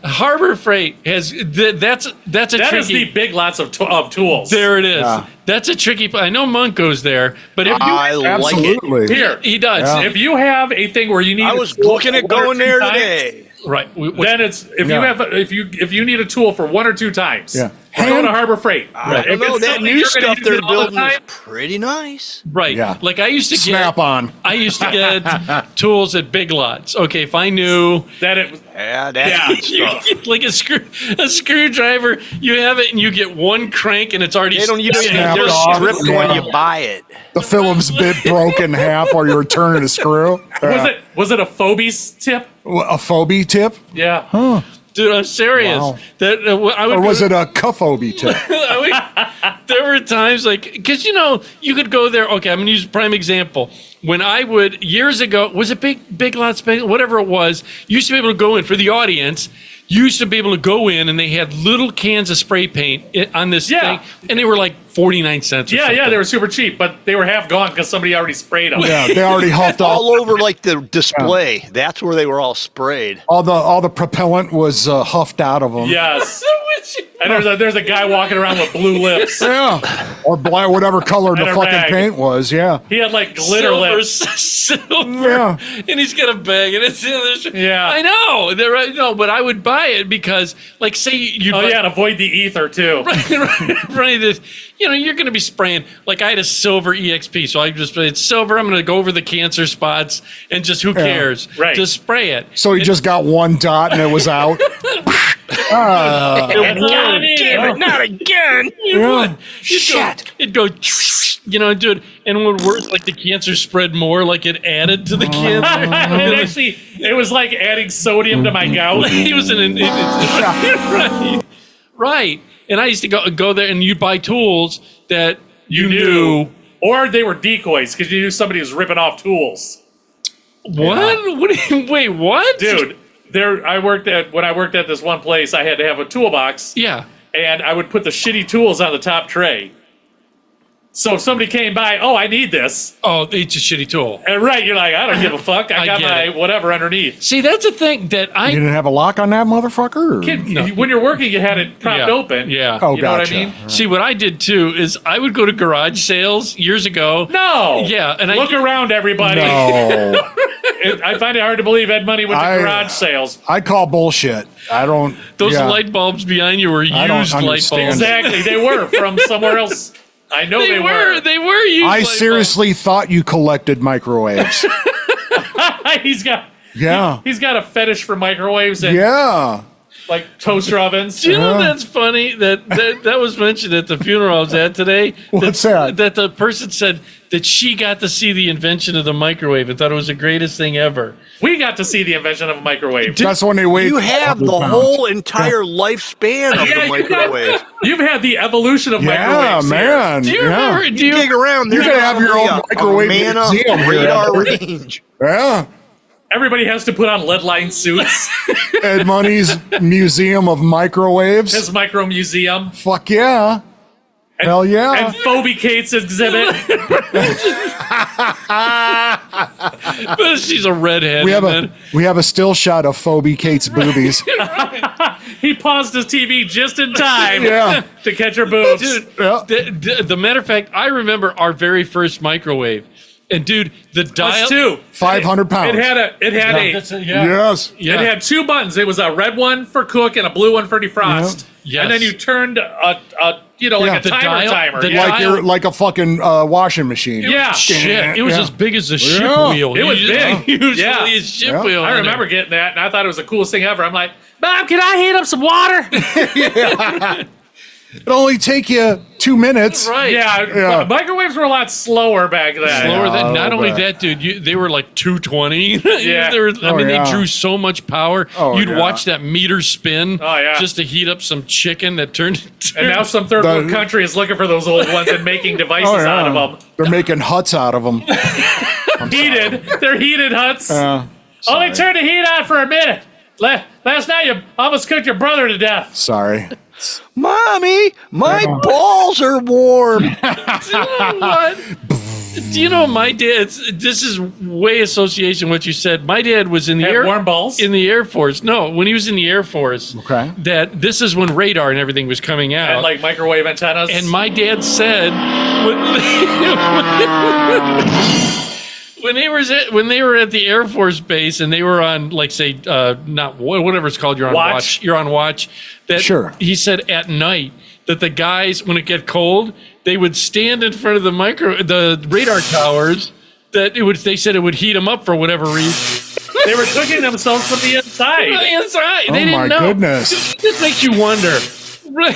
Harbor Freight has that's a That is tricky. the big lots of tools. There it is. Yeah. That's a tricky. I know Monk goes there, but if you I like it. Absolutely. Here, he does. Yeah. if you have a thing where you need I a was tool looking at for one or going two there times, today. Right. Then it's if Yeah. you have if you need a tool for 1 or 2 times, Yeah. go to Harbor Freight. I don't If know. it's That something new you're gonna stuff use they're it all the building is time, pretty nice. Right. Yeah. Like I used to Snap on. I used to get tools at Big Lots. Okay, if I knew that it Yeah, that's Yeah. good you stuff. get like a screwdriver, you have it and you get one crank and it's already They don't even Snap they're off. stripped Yeah. when you buy it. The Phillips bit broke in half while you were turning a screw. was it a Phobe's tip? A phobie tip? Yeah. Dude, I'm serious. Wow. That I would Or was go- it a cuphobie tip? there were times like because you could go there. Okay, I'm gonna use a prime example. When I would years ago, was it Big Lots, whatever it was, you used to be able to go in for the audience. you used to be able to go in and they had little cans of spray paint on this Yeah. thing, and they were like 49 cents. Or Yeah, something. they were super cheap, but they were half gone because somebody already sprayed them. Yeah, they already huffed All all. over like the display. That's where they were all sprayed. All the propellant was huffed out of them. Yes. And there's a guy walking around with blue lips. Yeah. Or black, whatever color the And a fucking rag. paint was. Yeah. He had like glitter lips. silver, Yeah. and he's got a bag, and it's Yeah. I know, no, but I would buy it because, like, say you, Oh yeah, and avoid the ether too. right, that, you're going to be spraying. Like, I had a silver EXP, so I just it's silver. I'm going to go over the cancer spots, and just who cares? Right. Just spray it. So he just got one dot and it was out. God Damn it, not again. It'd go, dude. And what worse, like the cancer spread more, like it added to the cancer. It was like adding sodium to my gout. He was right. And I used to go there, and you'd buy tools that you knew. Or they were decoys because you knew somebody was ripping off tools. What? Wait, what? Dude, when I worked at this one place, I had to have a toolbox. Yeah. And I would put the shitty tools on the top tray. So if somebody came by, I need this. Oh, it's a shitty tool. And you're like, I don't give a fuck. I got get my it. whatever underneath. See, that's a thing that You didn't have a lock on that motherfucker? Or? Kid, when you're working, you had it propped open. Yeah. Oh, You know gotcha. what I mean? See, what I did too is I would go to garage sales years ago. No. Yeah, and Look around, everybody. No. I find it hard to believe Ed Money went to garage sales. I call bullshit. I don't. Those yeah. light bulbs behind you were used I don't light understand. bulbs. Exactly, they were from somewhere else. I know they were. They were used. I light seriously thought you collected microwaves. He's got Yeah. he's got a fetish for microwaves and Yeah. like toaster ovens. Do you know that's funny that was mentioned at the funeral I was at today? What's that? That the person said that she got to see the invention of the microwave and thought it was the greatest thing ever. We got to see the invention of a microwave. That's when they weigh. You have the 100 pounds. whole entire lifespan of the microwave. You've had the evolution of Yeah, microwaves. here. man. Do you yeah. remember? Do You dig around, there's You can have your probably own a microwave Mana museum here. radar range. Yeah. Everybody has to put on lead line suits. Ed Money's Museum of Microwaves. His micro museum. Fuck yeah. Hell yeah. And Phoebe Cates exhibit. But she's a redhead. we have a still shot of Phoebe Cates' boobies. He paused his TV just in time Yeah. to catch her boobs. Dude, Yeah. the matter of fact, I remember our very first microwave. And dude, the dial. Us too. 500 pounds. It had a Yes. Yeah. It had two buttons. It was a red one for cook and a blue one for defrost. Yes. And then you turned a Yeah. like a The timer. dial- the yeah. dial- Like a fucking washing machine. Yeah. Shit, it was Yeah. as big as a ship Yeah. wheel. It was big. Usually Yeah. a ship Yeah. wheel. I on remember there. getting that, and I thought it was the coolest thing ever. I'm like, Mom, can I heat up some water? It'll only take you 2 minutes. Right. Yeah, microwaves were a lot slower back then. Slower than not Oh, only but- that, dude. They were like 220. Yeah. They yeah. drew so much power. Oh, You'd yeah. watch that meter spin. Oh, yeah. Just to heat up some chicken that turned. And now some third world The- country is looking for those old ones and making devices Oh, yeah. out of them. They're making huts out of them. Heated. They're heated huts. Uh, Only turn the heat on for a minute. Last night you almost cooked your brother to death. sorry. Mommy, my balls are warm. What? Do you know my dad? This is way association with what you said. My dad was in the Had air warm balls? in the Air Force. No, when he was in the Air Force. Okay. That this is when radar and everything was coming out. And like microwave antennas. And my dad said when they were at the Air Force base and they were on, like, say, not whatever it's called, you're on watch. You're on watch. That Sure. He said at night that the guys, when it get cold, they would stand in front of the radar towers. They said it would heat them up for whatever reason. they were cooking themselves from the inside. That's right. Oh They didn't my know. goodness. It just makes you wonder. Right.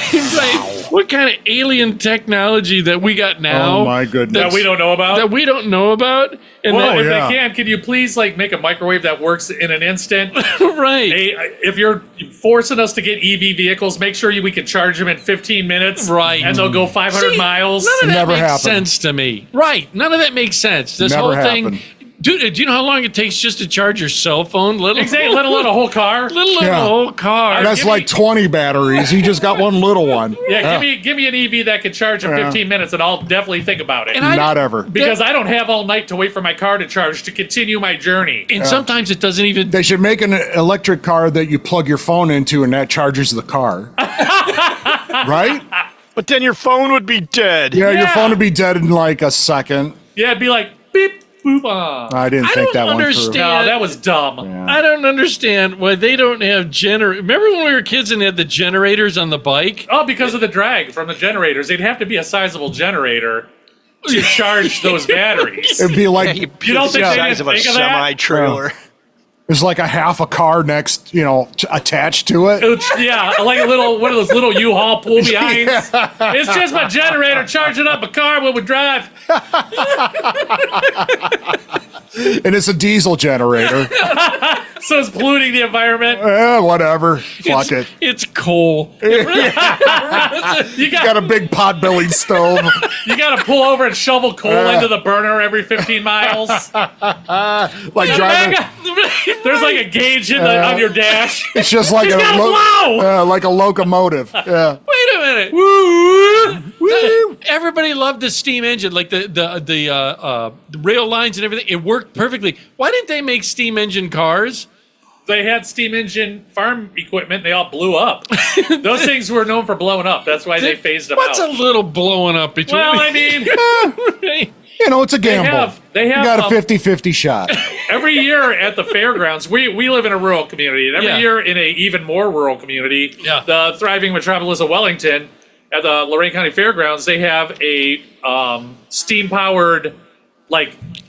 What kind of alien technology that we got now? Oh my goodness. That we don't know about. That we don't know about. And Well, if yeah. they can you please like make a microwave that works in an instant? right. Hey, if you're forcing us to get EV vehicles, make sure we can charge them in 15 minutes. Right. And they'll go 500 See, miles. None of that Never makes happened. sense to me. Right. None of that makes sense. This Never whole happened. thing. Dude, do you know how long it takes just to charge your cell phone? Exactly, let alone a whole car. A whole car. That's like 20 batteries. You just got one little one. Yeah, give me an EV that could charge in 15 minutes, and I'll definitely think about it. Not ever. Because I don't have all night to wait for my car to charge to continue my journey. And sometimes it doesn't even. They should make an electric car that you plug your phone into and that charges the car. Right? But then your phone would be dead. Yeah, your phone would be dead in like a second. Yeah, it'd be like, beep, boop, I didn't think that one through. No, that was dumb. Yeah. I don't understand why they don't have Remember when we were kids and they had the generators on the bike? Oh, because of the drag from the generators. They'd have to be a sizable generator to charge those batteries. It'd be like You don't think the they size didn't of a think of that? semi-trailer. there's like a half a car next, attached to it. Yeah, like a little one of those little U-Haul pull behinds. It's just my generator charging up a car when we drive. And it's a diesel generator. So it's polluting the environment. Whatever. Fuck it. It's coal. You Got a big pot-bellied stove. You got to pull over and shovel coal into the burner every 15 miles. Like driving. There's like a gauge on your dash. It's just like gotta blow! like a locomotive. Yeah. Wait a minute. Woo! Everybody loved the steam engine, like the rail lines and everything. It worked perfectly. Why didn't they make steam engine cars? They had steam engine farm equipment. They all blew up. Those things were known for blowing up. That's why they phased them What's out. a little blowing up between? Well, I mean, It's a gamble. They have you got a 50-50 shot. every year at the fairgrounds, we live in a rural community, and every year in a even more rural community, the thriving metropolis of Wellington, at the Lorain County Fairgrounds, they have a steam-powered,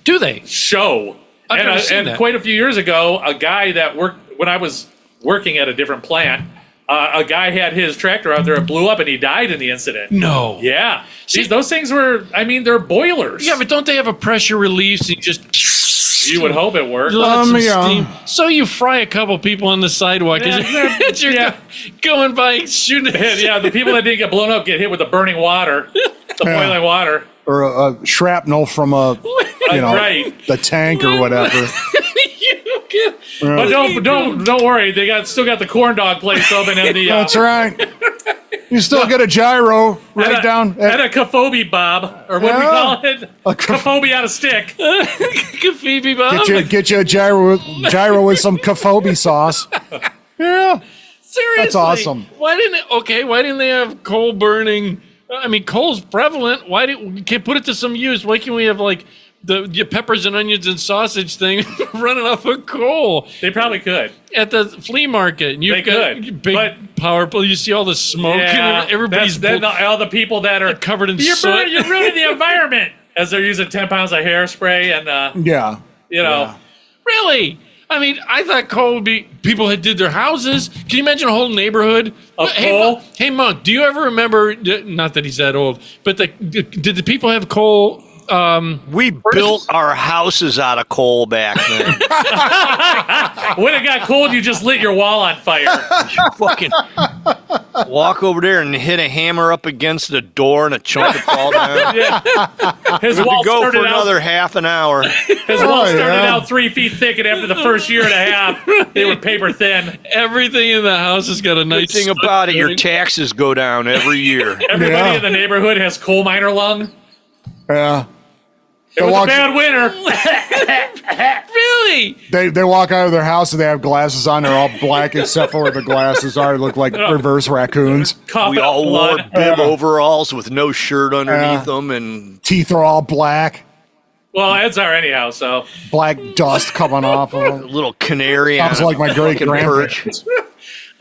do they? show. I've never seen And that. quite a few years ago, a guy that worked, when I was working at a different plant, a guy had his tractor out there, it blew up, and he died in the incident. No. Yeah. See- Those things were, they're boilers. Yeah, but don't they have a pressure release? You just you would hope it worked. let some yeah. steam. So you fry a couple people on the sidewalk as you're going by shooting. Yeah, the people that didn't get blown up get hit with the burning water, the boiling water. Or a shrapnel from Right. the tank or whatever. But don't worry, they still got the corn dog place open in the. That's right. You still get a gyro right down. And a Kafobi Bob, or what do we call it? A Kafobi on a stick. Phoebe Bob. Get you a gyro with some Kafobi sauce. Yeah. Seriously, That's awesome. Why didn't they have coal burning? I mean, coal's prevalent. We can't put it to some use? Why can't we have the peppers and onions and sausage thing running off of coal They probably could. at the flea market? And you've They got could, big but- power pole. You see all the smoke and everybody's all the people that are covered in you're soot. You're ruining the environment as they're using 10 pounds of hairspray and Yeah. Really? I mean, I thought coal would be people had did their houses. Can you imagine a whole neighborhood Of Hey, coal? Hey, Monk, do you ever remember? Not that he's that old, but did the people have coal? We built our houses out of coal back then. when it got cold, you just lit your wall on fire. Fucking walk over there and hit a hammer up against the door and a chunk would fall down. His We wall go started for another out. half an hour. His wall started yeah. out 3 feet thick, and after the first year and a half, they were paper thin. Everything in the house has got a Good nice thing soot about it, your burning. taxes go down every year. Everybody Yeah. in the neighborhood has coal miner lung. Yeah. It was a bad winter. Really? They walk out of their house and they have glasses on. They're all black except for where the glasses are. They look like reverse raccoons. Coughing We up all wore blood. bib overalls with no shirt underneath Yeah. them and Teeth are all black. Well, Ed's are anyhow, so. Black dust coming off of a them. little canary Sounds on like my a fucking great-grandparents. perch.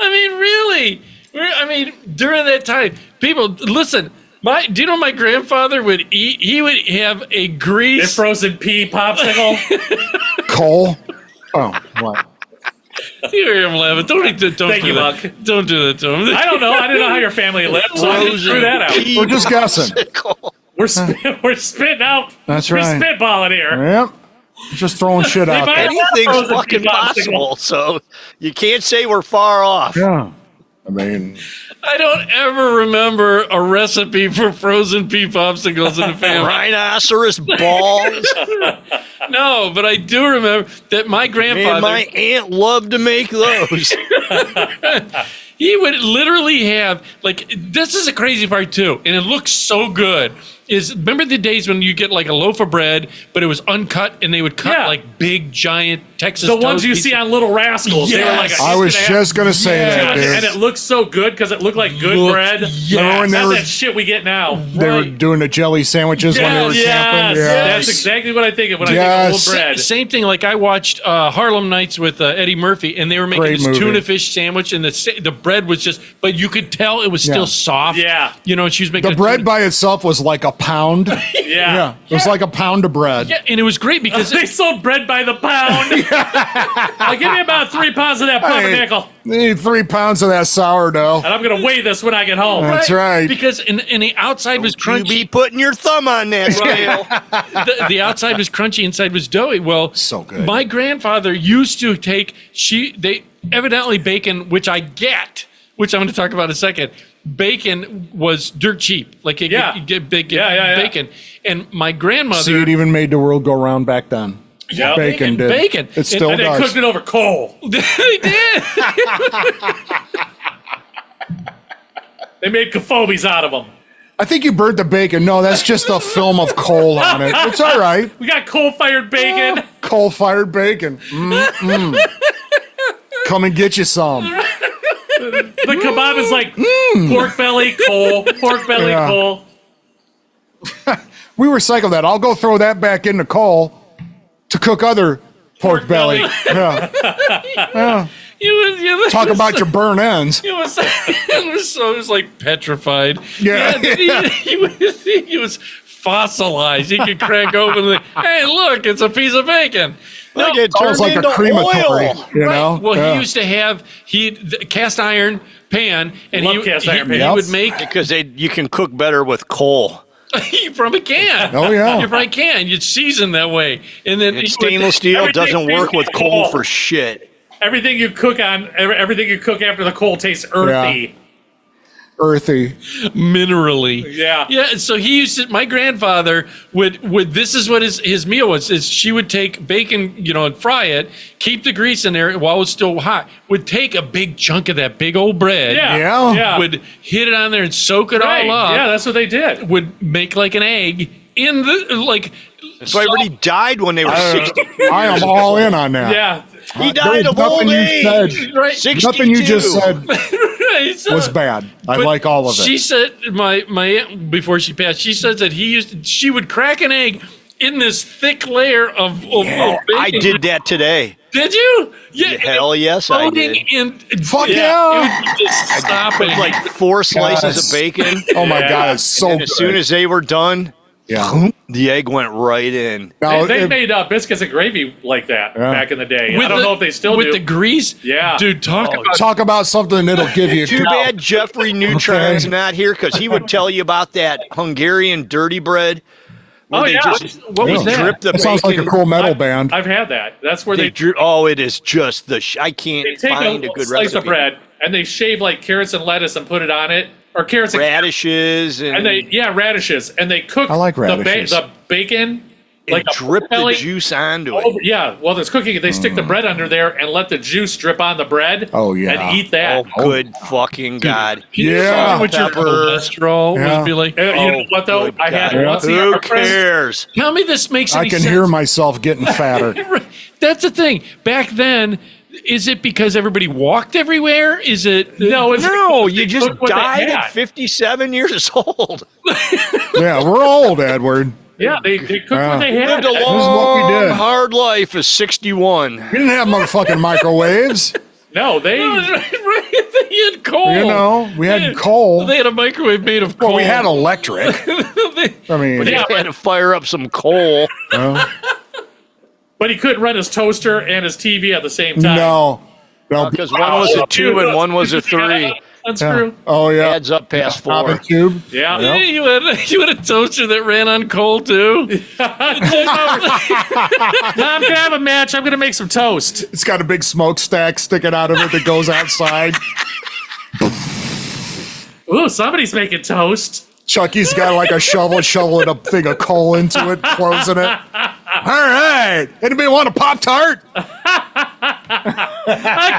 I mean, really? I mean, during that time, people listen. Do you know my grandfather would eat? He would have a A grease. frozen pea popsicle. Coal. Oh, what? You hear him laughing. Don't Thank do you, that. Buck. Don't do that to him. I don't know. I didn't know how your family lived, so I just threw that out. We're just guessing. We're spitting out. That's We're right. spitballing here. Yep. Just throwing shit out might- there. Anything's Frozen fucking pea popsicle. possible, so you can't say we're far off. Yeah. I mean, I don't ever remember a recipe for frozen pea popsicles in the family. Rhinoceros balls. No, but I do remember that my grandfather. Man, my aunt loved to make those. He would literally have, like, this is a crazy part too, and it looks so good. Is remember the days when you get like a loaf of bread, but it was uncut, and they would cut like big, giant Texas. The ones toast you pieces? see on Little Rascals. Yes. They were like I was just going to say that, dude. and it looked so good because it looked like good bread. Remember when they Not were- that shit we get now. They were doing the jelly sandwiches when they were camping. Yes, Yeah. that's exactly what I think of when I Yes. think of old bread. Same thing. Like I watched Harlem Nights with Eddie Murphy, and they were making Great this movie. tuna fish sandwich, and the bread was just, but you could tell it was still soft. Yeah. You know, and she was making The bread by itself was like a pound. Yeah. It was like a pound of bread. Yeah, and it was great because They sold bread by the pound. Give me about 3 pounds of that pumpernickel, Need 3 pounds of that sourdough. and I'm gonna weigh this when I get home. That's right. because in the outside was You crunchy. be putting your thumb on that scale. The outside was crunchy, inside was doughy. Well, So good. My grandfather used to take they evidently bacon, which I get, which I'm going to talk about in a second. Bacon was dirt cheap, like you get big bacon. And my grandmother, See, it even made the world go round back then. Yeah. Bacon did. bacon. It still And they does. cooked it over coal. they did. They made kafobies out of them. I think you burnt the bacon. No, that's just a film of coal on it. It's all right. We got coal-fired bacon. Coal-fired bacon. Mm-mm. Come and get you some. The kebab is like pork belly, coal, pork belly, Yeah. coal. We recycle that. I'll go throw that back in the coal to cook other pork belly. Yeah. Talk about your burn ends. It was like petrified. Yeah. He was fossilized. He could crack open and hey, look, it's a piece of bacon. Look, it It's almost turned like a into crematory. oil. You know? Well, Yeah. he used to have the cast iron pan, and Love cast iron he pans. would make. Because you can cook better with coal. You probably can. Oh, yeah. You probably can. You'd season that way, and then And stainless steel everything doesn't work with tastes coal coal. for shit. Everything you cook after the coal tastes earthy. Earthy. minerally. Yeah. Yeah. So he used to. My grandfather would. This is what his meal was. Is she would take bacon, and fry it, keep the grease in there while it's still hot. Would take a big chunk of that big old bread. Yeah. Yeah. Would hit it on there and soak it Right. all up. Yeah, that's what they did. Would make like an egg in the like. So everybody died when they were 60. I am all in on that. Yeah. He died of nothing old you age. said. Right. 62. Nothing you just said Right, so- was bad. I But like all of it. She said my aunt, before she passed, she said that she would crack an egg in this thick layer of bacon. I did that today. Did you? Yeah. Hell yes, I Floating did. in. Fuck It yeah. would just stop it. Like 4 slices Yes. of bacon. Oh my Yeah. God, it's so And good. as soon as they were done, yeah. the egg went right in. Now, They if- made biscuits and gravy like that Yeah. back in the day. With I don't the- know if they still with do. the grease. Yeah. Dude, talk Oh, about. talk about something that'll give you Too bad Jeffrey Neutron's not here because he would tell you about that Hungarian dirty bread. Where Oh, they yeah. just What was they that? drip the It sounds like a bacon. cool metal band. I've had that. That's where They they drip, oh, it is just the. I can't they take find a a good slice recipe. of bread and they shave like carrots and lettuce and put it on it, or carrots and Radishes and, radishes, and they cook I like the, radishes. the bacon and like a drip pork belly. the juice onto it. Oh, yeah, while it's cooking, they stick the bread under there and let the juice drip on the bread. Oh, yeah. and eat that. Oh, good fucking God. Yeah. With your Pepper. cholesterol Yeah. would be like. You know what though? good I had God. once a Who year. Our friends- cares? Tell me this makes I any can sense. hear myself getting fatter. That's the thing. Back then, is it because everybody walked everywhere? Is it No, it's No, you just cook what they died had. at 57 years old. Yeah, we're old, Edward. Yeah, they cooked Yeah. what they had. Lived a is what we long, did. hard life at 61. We didn't have motherfucking microwaves. No, they. They had coal. You know, we had coal. They had a microwave made of coal. Well, we had electric. I mean, They had to fire up some coal. But he couldn't run his toaster and his TV at the same time. no. Because one was a 2 and one was a 3. Unscrew. Oh, yeah. Adds up past 4. Popping tube. Yeah. Yeah, you had a toaster that ran on coal too. Tom, can I have a match? I'm going to make some toast. It's got a big smokestack sticking out of it that goes outside. Ooh, somebody's making toast. Chucky's got like a shoveling a thing of coal into it, closing it. right. Anybody want a Pop-Tart? A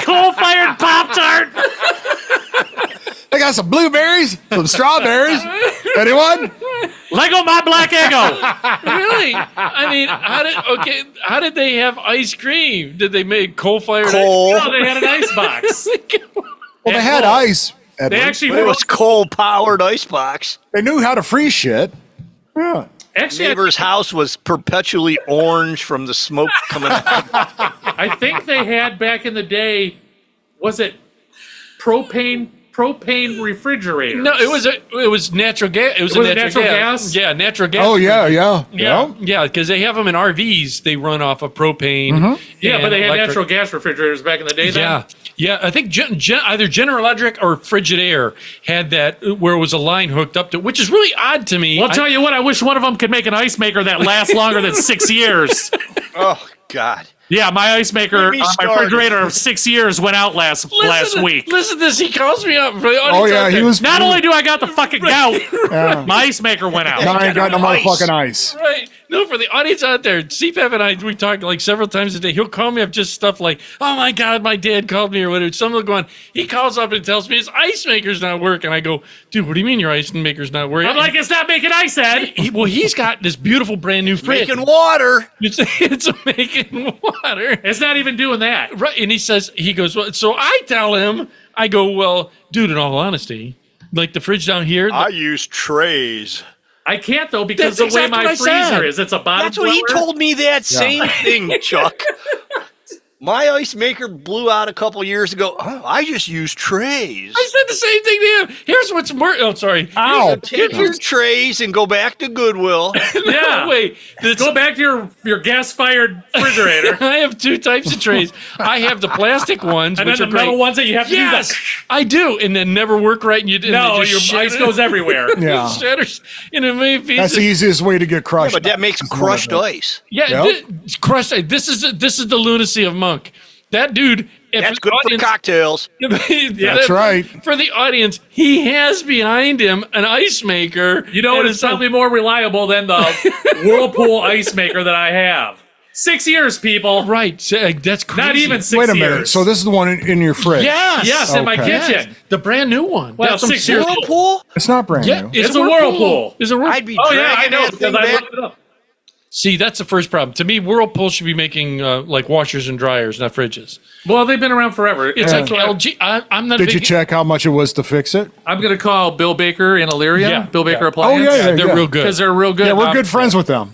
coal-fired Pop-Tart. I got some blueberries, some strawberries. Anyone? Lego my black Eggo. Really? I mean, how did they have ice cream? Did they make coal-fired? Coal. No, they had an ice box. Well, they had ice. Edward. They actually It was coal-powered icebox. They knew how to freeze shit. Yeah. actually Neighbor's house was perpetually orange from the smoke coming out. I think they had back in the day. Was it propane refrigerators? No, it was natural gas. It was a natural gas. Yeah, natural gas. Oh, yeah. Yeah, because they have them in RVs. They run off of propane. Mm-hmm. Yeah, but they had electric. natural gas refrigerators back in the day. Then? Yeah. I think either General Electric or Frigidaire had that where it was a line hooked up to, which is really odd to me. Well, I'll tell you what. I wish one of them could make an ice maker that lasts longer than 6 years. Oh, God. Yeah, my ice maker on me my started. refrigerator of 6 years went out last week. Listen to this. He calls me up. For the audience Oh, yeah. out He there. was. Not only do I got the fucking gout, Yeah. my ice maker went out. Now I ain't got no Ice. motherfucking ice. Right. No, for the audience out there, CPAP and I, we talk like several times a day. He'll call me up just stuff like, oh my God, my dad called me or whatever. Someone going, he calls up and tells me his ice maker's not working. I go, dude, what do you mean your ice maker's not working? I'm like, it's not making ice, Ed. He's got this beautiful brand new fridge. Making water. It's making water. It's not even doing that. Right. And he goes, well, so I tell him, I go, well, dude, in all honesty, like the fridge down here. I use trays. I can't, though, because That's the way exactly my what I said. freezer is. It's a bottom That's what he dweller. told me that same thing, Chuck. My ice maker blew out a couple years ago. Oh, I just use trays. I said the same thing to him. Here's what's more. Oh, sorry. Ow. Take your trays and go back to Goodwill. Yeah. Wait. Go back to your gas-fired refrigerator. I have two types of trays. I have the plastic ones, And then which the are great. metal ones that you have to Yes, do I do, and then never work right, and you didn't. No, your ice goes everywhere. Yeah. It shatters in a million pieces. That's the easiest way to get crushed. But that makes crushed ice. Yeah, Yep. crushed. This is the lunacy of Monk. That dude. That's good for cocktails. That's right. For the audience, he has behind him an ice maker. You know what and is probably more reliable than the Whirlpool ice maker that I have? 6 years, people. right. That's crazy. Not even 6 Wait a years. minute. So this is the one in your fridge. Yes. Yes, in my Okay. kitchen. The brand new one. Well, That's what I'm 6 years saying. old. Whirlpool? It's not brand Yeah, new. It's a Whirlpool. It's a Whirlpool. I'd be Oh, yeah, I dragging know. that thing Because I back. looked it up. See, that's the first problem. To me, Whirlpool should be making like washers and dryers, not fridges. Well, they've been around forever. It's like That's why LG. I'm not. Did a you big, check how much it was to fix it? I'm going to call Bill Baker in Elyria. Yeah. Bill Baker Yeah. Appliance. Oh, yeah. They're real good. Because they're real good. Yeah, we're good friends with them.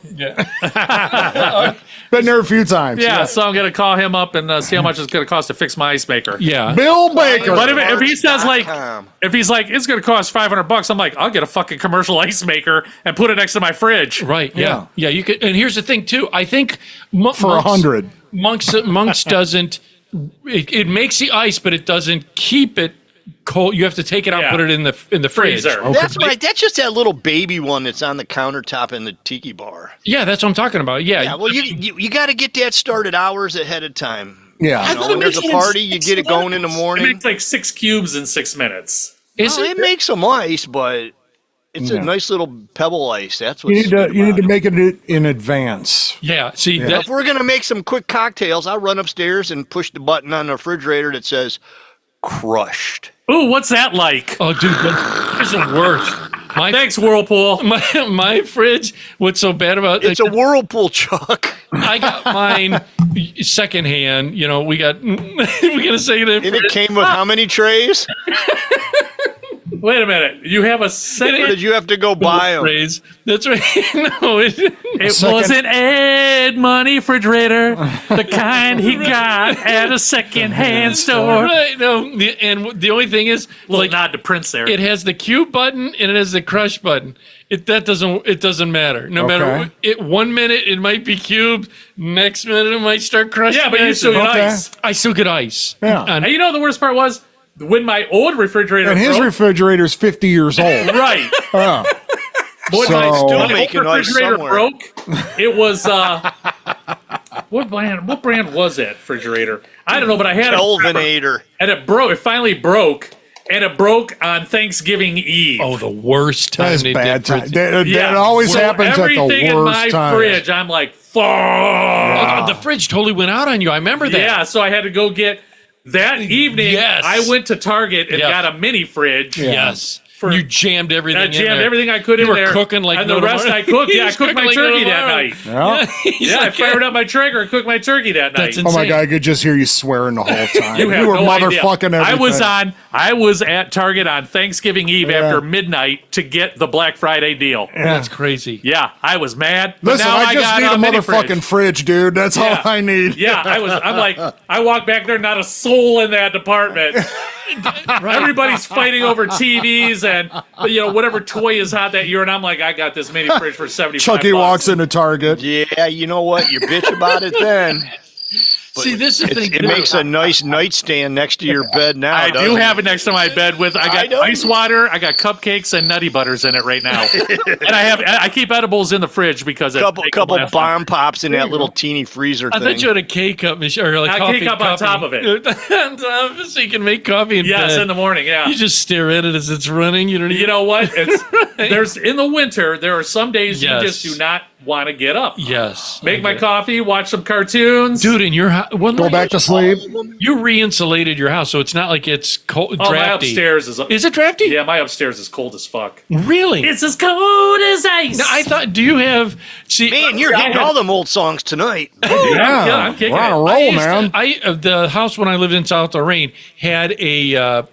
Been there a few times. Yeah, so I'm going to call him up and see how much it's going to cost to fix my ice maker. Yeah. Bill Baker. But if he says like, Marks.com. if he's like, it's going to cost $500, I'm like, I'll get a fucking commercial ice maker and put it next to my fridge. Right. Yeah. Yeah. You could. And here's the thing too. I think For 100. Monks doesn't. It makes the ice, but it doesn't keep it cold. You have to take it out, Yeah. put it in the fridge. Freezer. That's right. That's just that little baby one that's on the countertop in the tiki bar. Yeah, that's what I'm talking about. Yeah. Yeah, well, you got to get that started hours ahead of time. Yeah. You know, when there's a party, you get it going in the It morning. makes like 6 cubes in 6 minutes. Is Well, it makes some ice, but it's a Yeah. nice little pebble ice. That's what You need to make it in advance. Yeah. See If that. we're gonna make some quick cocktails, I'll run upstairs and push the button on the refrigerator that says "crushed." Ooh, what's that like? Oh, dude, that's the worst. Thanks, Whirlpool. My fridge. What's so bad about It's a Whirlpool, Chuck. I got mine secondhand. You know, we got. We're gonna say that. And it came with how many trays? Wait a minute. You have a Or second. did you have to go buy them? Phrase. That's right. No, It second- was an Ed Money refrigerator, the kind he got at a second-hand store. right. No, and the only thing is, Little like, nod to Prince there. it has the cube button and it has the crush button. It doesn't matter. No matter Okay. what, 1 minute it might be cubed, next minute it might start crushing. Yeah, but you ice. still get Okay. ice. I still get ice. Yeah. And- And you know the worst part was when my old refrigerator And his broke. refrigerator's 50 years old. Right. Yeah. When So- my Still old making ice refrigerator somewhere. broke, it was what brand was that refrigerator? I don't know, but I had it Kelvinator. and it broke. It finally broke, and it broke on Thanksgiving Eve. Oh, the worst time That is they bad did. time. That always So happens at everything the in worst my time. fridge, I'm like, fuck. The fridge totally went out on you. I remember that. Yeah, so I had to go get that evening. Yes. I went to Target and Yeah. got a mini fridge. Yes. For- You jammed everything I in jammed there. everything I could You in were there. cooking like and no the rest tomorrow. I cooked. He Yeah, I was cooked my cooking like no turkey that tomorrow. night. Yeah. He's Yeah, I like, fired up my trigger and cooked my turkey that night. That's Oh my insane. God, I could just hear you swearing the whole time. You have were no idea. motherfucking everything. I was at Target on Thanksgiving Eve Yeah. after midnight to get the Black Friday deal. That's crazy. Yeah, I was mad. But Listen, now I just got need a mini motherfucking fridge, dude. That's Yeah. all I need. Yeah, I'm like, I walked back there, not a soul in that department. Everybody's fighting over TVs and whatever toy is hot that year, and I'm like, I got this mini fridge for $75. Chucky walks into Target. Yeah, you know what? You bitch about it then. But See, this is the thing. it makes a nice nightstand next to your bed now. I do doesn't have it? it next to my bed with I I got know. ice water, I got cupcakes and nutty butters in it right now, and I keep edibles in the fridge because it couple makes them last longer. bomb pops in that little teeny freezer I thing. thought you had a K-cup machine or like A coffee K-cup on top of it. On top, so you can make coffee in Yes, bed. in the morning. Yeah. You just stare at it as it's running. You don't even You know what? There's in the winter. There are some days Yes. you just do not want to get up. Yes. Make my coffee, watch some cartoons. Dude, in your house, Go back to sleep. you re-insulated your house, so it's not like it's cold, Oh, drafty. my upstairs is. Is it drafty? Yeah, my upstairs is cold as fuck. Really? It's as cold as ice. Now, I thought. Do you have? See, Man, you're hitting all them old songs tonight. Yeah, I'm kicking we're on a it. roll, used to- man. the house when I lived in South Lorraine had a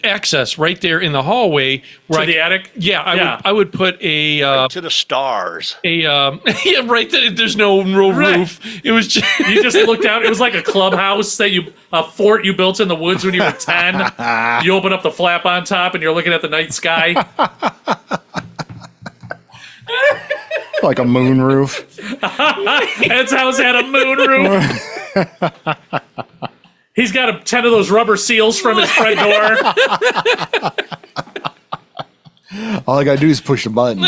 access right there in the hallway where To the attic? Yeah, Yeah. I would put a To the stars. yeah, right there. There's no Right. roof. It was just You just looked out. It was like a clubhouse a fort you built in the woods when you were 10. You open up the flap on top and you're looking at the night sky. Like a moon roof. Ed's house had a moon roof. He's got 10 of those rubber seals from his front door. All I gotta do is push a button.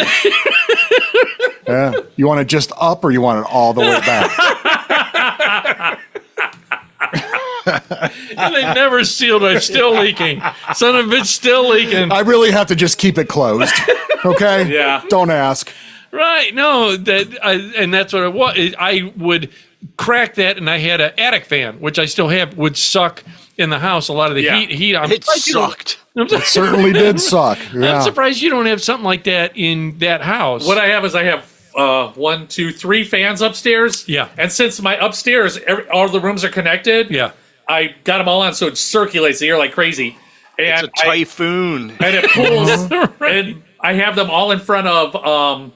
Yeah. You want it just up or you want it all the way back? and they never sealed it. Still leaking. Son of a bitch, still leaking. I really have to just keep it closed. Okay? Yeah. Don't ask. Right? No, and that's what it was. I would crack that, and I had an attic fan, which I still have, would suck in the house a lot of the Yeah. heat. It sucked. I'm Certainly did suck. Yeah. surprised you don't have something like that in that house. What I have is I have 1, 2, 3 fans upstairs. Yeah. And since my upstairs, all the rooms are connected, Yeah. I got them all on so it circulates the air like crazy. It's And a typhoon. and it pulls, and I have them all in front of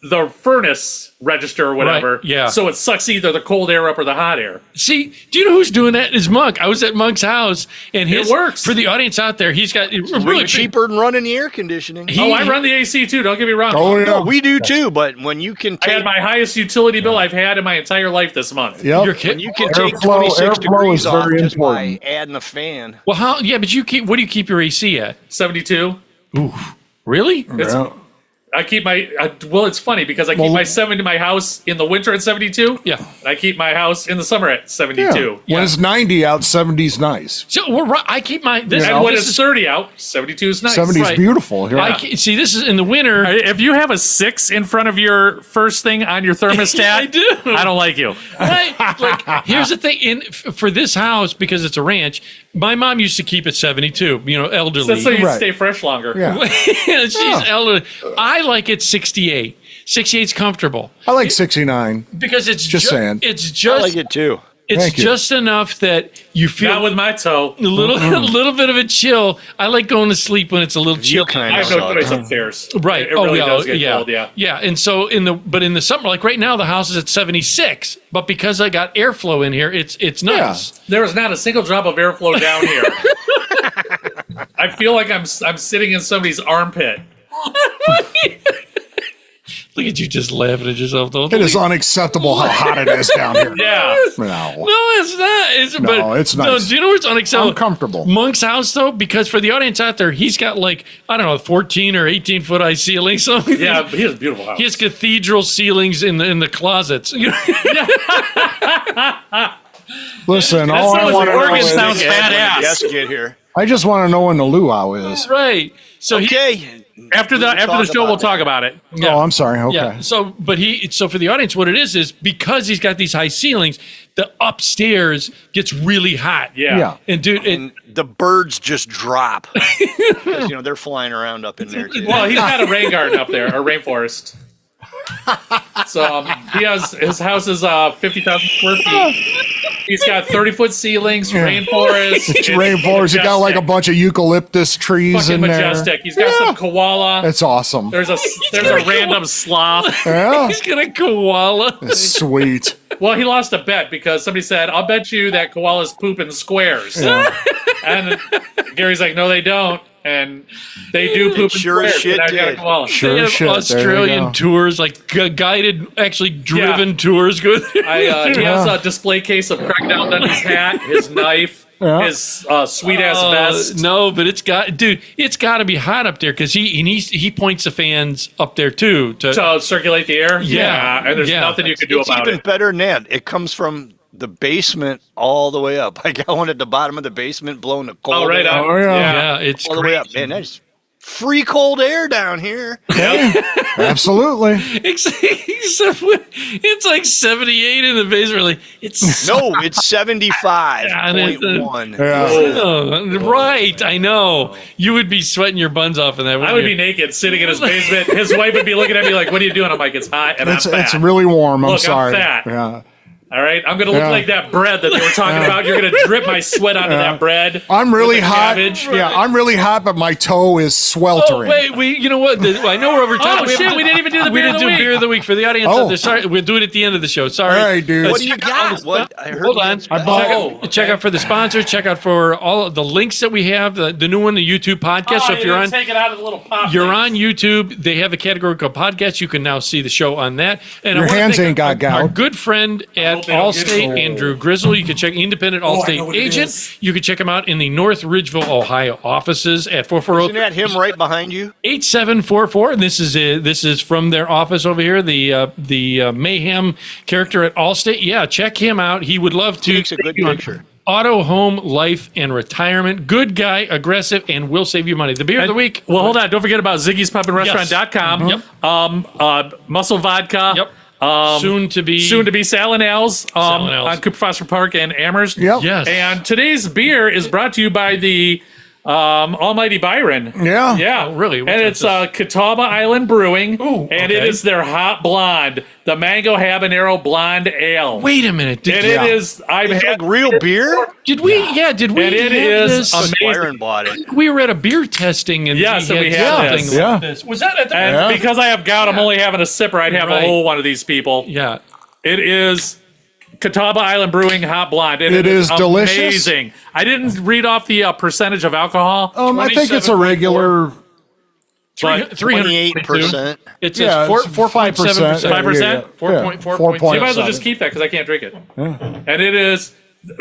the furnace register or whatever. Right, yeah. So it sucks either the cold air up or the hot air. See, do you know who's doing that? Is Monk. I was at Monk's house, and his works. for the audience out there. He's got It's really way cheaper than running the air conditioning. I run the AC too. Don't get me wrong. Oh, yeah. No, we do too, but when you can I take had my highest utility bill I've had in my entire life this month. Yep. You're kidding. when you can Airflow- take 26 airflow degrees is off very just important. by adding a fan. Well, how? Yeah, but you keep. What do you keep your AC at? 72. Really? Yeah. I keep my well. It's funny because I keep my house in the winter at 72. Yeah. And I keep my house in the summer at Yeah. 72. When it's 90 out, 70's nice. So we're right. I keep my this. And when this it's is, 30 out, 72 is nice. 70's right. beautiful. Yeah. see, this is in the winter. If you have a 6 in front of your first thing on your thermostat, I do. I don't like you. Right? Like, here's the thing. For this house, because it's a ranch, my mom used to keep it 72. You know, elderly. That's so you Right. stay fresh longer. Yeah. She's elderly. I like it 68. 68's comfortable I like 69. because it's Just saying. It's I just like it too. it's Thank you. just enough that you feel Not with my toe. a little a little bit of a chill. I like going to sleep when it's a little chill. kind I of have no sucks. choice upstairs. Right. It really does get yeah. cold. Yeah. Yeah. And so in the summer, like right now, the house is at 76. But because I got airflow in here, it's nice. There is not a single drop of airflow down here. I feel like I'm sitting in somebody's armpit. Look at you just laughing at yourself. Don't It is unacceptable how hot it is down here. Yeah. No. No, it's not. No, it's nice. do you know where it's unacceptable? I'm comfortable. Monk's house, though, because for the audience out there, he's got like, I don't know, 14 or 18 foot high ceilings. So Yeah, but he has a beautiful house. he has cathedral ceilings in the clousets. Listen, That all I sounds want like to know Oregon is, sounds badass. Yes, get here. I just want to know when the luau is. Right. So Okay. After the show, we'll talk about it. Yeah. Oh, I'm sorry. Okay. Yeah. So for the audience, what it is because he's got these high ceilings, the upstairs gets really hot. Yeah. And dude, And the birds just drop. 'Cause, they're flying around up in there too. Well, he's got a rain garden up there, or rainforest. So his house is 50,000 square feet. He's got 30-foot ceilings, rainforest. It's rainforest. You got like a bunch of eucalyptus trees fucking in there. majestic. He's got some koala. It's awesome. There's a random sloth. Yeah. he's got a koala. It's sweet. Well, he lost a bet because somebody said, "I'll bet you that koalas poop in squares." And Gary's like, "No, they don't." And they do poop in Sure as squares. shit and I got a did. koala. Sure They as have shit. There you Australian go. tours, like guided, actually driven tours. Go He has a display case of Crackdown on his hat, his knife, Yeah. his sweet ass vest. No, but it's got to be hot up there because he points the fans up there too. To circulate the air. Yeah. And there's Yeah. nothing you can do It's about even it. better than that. It comes from the basement all the way up. I got one at the bottom of the basement blowing the cold Oh, right air on. Oh, yeah. yeah, it's all the way great. up. Man, that's free cold air down here. Absolutely. Except when it's like 78 in the basement. Like it's No, it's 75.1. Yeah. Oh, right. I know you would be sweating your buns off in that. I would be naked sitting in his basement. His wife would be looking at me like, "What are you doing?" I'm like, "It's hot and It's I'm fat." really warm. I'm Look, I'm sorry. fat. Yeah. All right, I'm gonna look Yeah. like that bread that they were talking about. You're gonna drip my sweat onto that bread. I'm with really the hot. cabbage. Yeah, I'm really hot, but my toe is Oh sweltering. wait, you know what? I know we're over time. Oh, shit, we didn't even do the we beer of didn't the do week. beer of the week for the audience. Oh. Out there. Sorry, we'll do it at the end of the show. Sorry. All right, dude. What do you got? What? I heard Hold you on. had I bought- special. Check out for the sponsors. Check out for all of the links that we have. The new one, the YouTube podcast. so if you're on, take it out of the little pop. you're on YouTube. They have a category called podcast. You can now see the show on that. And I Your wanna hands thank ain't got our gout. good friend at hope they don't get Allstate, it. Andrew Grizzle. You can check independent I know Allstate what it agent. is. You can check him out in the North Ridgeville, Ohio offices at 440. Isn't that him right behind you? 8744, and this is from their office over here. The Mayhem character at Allstate. Yeah, check him out. He would love to Takes a good take you on picture. Auto, home, life, and retirement. Good guy, aggressive, and will save you money. The beer of the week. Well, hold on. Don't forget about Ziggy'sPubAndRestaurant.com. Yep. Muscle Vodka. Yep. Soon to be Salinel's, Salinel's. on Cooper Foster Park and Amherst. Yep. Yes. And today's beer is brought to you by the Almighty Byron. Yeah. Yeah. Oh, really? And it's Catawba Island Brewing. Ooh, and it okay. is their hot blonde, the Mango Habanero Blonde Ale. Wait a minute. And Yeah. it is, I've It's had, like real beer? Did we? Yeah. Did we? And it have is this? amazing. Byron bought it. We were at a beer testing, and Yes, and we had something this. like Yeah. this. Was that at the? and Yeah. because I have gout, I'm only having a sipper. I'd have Right. a whole one of these people. Yeah. It is Catawba Island Brewing Hot Blonde. And It is delicious. amazing. I didn't read off the percentage of alcohol. I think it's a 27.4. regular. but 28%. It's Yeah, a 4.7%. 5%? 4.4. You might as well just keep that because I can't drink it. And it is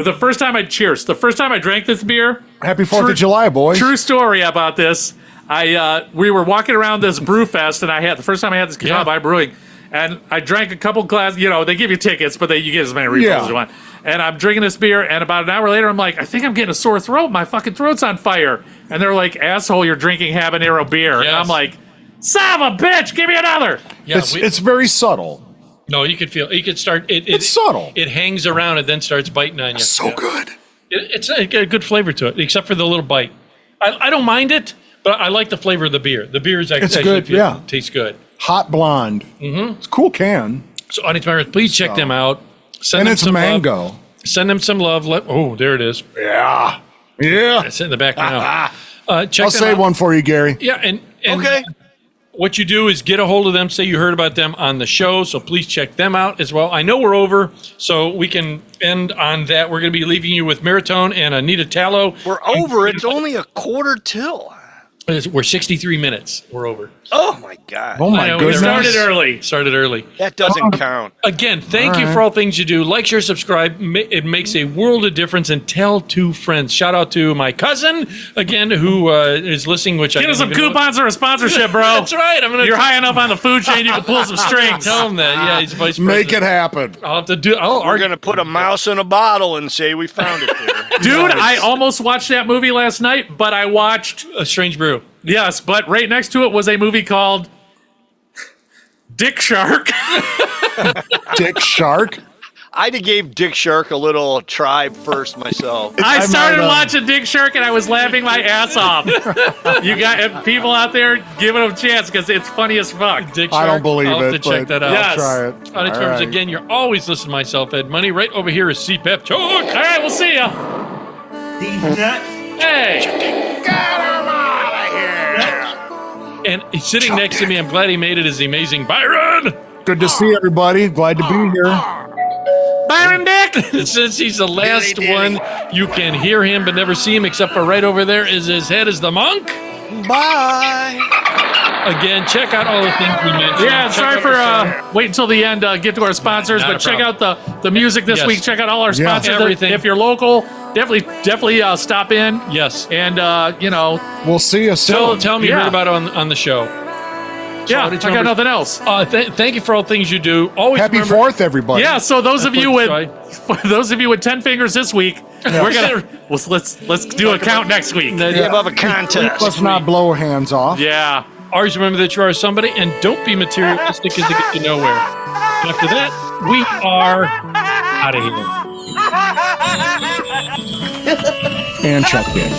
the first time I drank this beer. Happy 4th True- of July, boys. True story about this. We were walking around this brew fest, and the first time I had this Catawba Yeah. Brewing, and I drank a couple glasses. You know, they give you tickets, but you get as many refills Yeah. as you want. And I'm drinking this beer, and about an hour later, I'm like, I think I'm getting a sore throat. My fucking throat's on fire. And they're like, asshole, you're drinking habanero beer. And Yes. I'm like, son of a bitch, give me another. Yeah, It's very subtle. no, you could feel. You could start. It's subtle. It hangs around and then starts biting on you. So good. It's a good flavor to it, except for the little bite. I don't mind it, but I like the flavor of the beer. The beer is actually good, yeah. tastes good. Hot blonde. Mm-hmm. It's a cool can. So, audience members, please check them out. Send And them it's some mango. Love. Send them some love. Oh, there it is. Yeah. Yeah. It's in the back now. Check I'll them save out. one for you, Gary. Yeah, and Okay. what you do is get a hold of them, say you heard about them on the show, so please check them out as well. I know we're over, so we can end on that. We're going to be leaving you with Maritone and Anita Tallow. We're over. It's only a quarter till. We're 63 minutes. We're over. Oh, my God. Oh, my I know, we goodness. Started early. Started early. That doesn't count. Again, thank you right. for all things you do. Like, share, subscribe. It makes a world of difference. And tell 2 friends. Shout out to my cousin, again, who is listening, which I Get us some didn't even know. coupons or a sponsorship, bro. That's right. I'm gonna You're high enough on the food chain, you can pull some strings. tell him that. Yeah, he's vice president. Make it happen. I'll have to do. I'll We're argue. going to put a mouse in a bottle and say we found it there. Dude, I almost watched that movie last night, but I watched A Strange Brew. Yes, but right next to it was a movie called Dick Shark. Dick Shark. I gave Dick Shark a little try first myself. I started watching Dick Shark and I was laughing my ass off. You got people out there giving him a chance because it's funny as fuck. Dick Shark. I don't believe I'll have it. to check that out. Yes. I'll try it. Out of All terms right. again, you're always listening to myself, Ed Money. Right over here is CPAP Talk. All right, we'll see ya. These nuts. Hey. And he's sitting next to me, I'm glad he made it, is the amazing Byron. Good to see everybody. Glad to be here. Byron Dick. Since he's the last one, you can hear him but never see him, except for right over there is his head is the monk. Bye. Again, check out all the things we mentioned. Yeah, Check sorry out for the show. wait until the end. Get to our sponsors, Not but a check out problem. the music this Yes. week. Check out all our Yeah. sponsors. Everything. If you're local, definitely stop in. Yes. And We'll see you soon. Tell me you Yeah. heard about it on the show. yeah, I audience got members- nothing else. Thank you for all the things you do. Always Happy remember, 4th, everybody. Yeah, so those of you with That's those of you with 10 fingers this week, we're gonna let's do a count next week. Give up a contest. Let's not blow hands off. Yeah. Always remember that you are somebody, and don't be materialistic as to get to nowhere. After that, we are out of here. And Chuck did.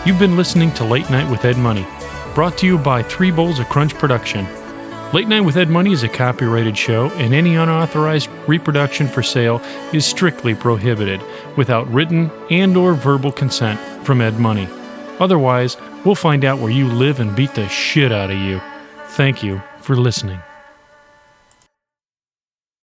You've been listening to Late Night with Ed Money, brought to you by 3 Bowls of Crunch Production. Late Night with Ed Money is a copyrighted show, and any unauthorized reproduction for sale is strictly prohibited without written and or verbal consent from Ed Money. Otherwise, we'll find out where you live and beat the shit out of you. Thank you for listening.